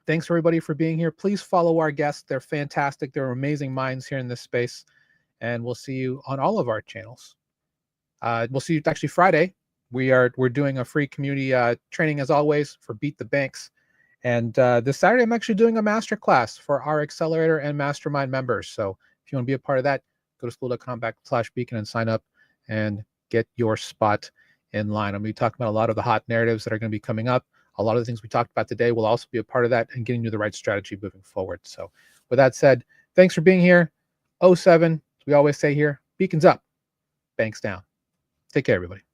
Thanks, everybody, for being here. Please follow our guests. They're fantastic. They're amazing minds here in this space. And we'll see you on all of our channels. We'll see you actually Friday. We're doing a free community training, as always, for Beat the Banks. And this Saturday, I'm actually doing a masterclass for our accelerator and mastermind members. So if you want to be a part of that, go to school.com/beacon and sign up and get your spot in line. I'm going to be talking about a lot of the hot narratives that are going to be coming up. A lot of the things we talked about today will also be a part of that and getting you the right strategy moving forward. So with that said, thanks for being here. 07, as we always say here, beacons up, banks down. Take care, everybody.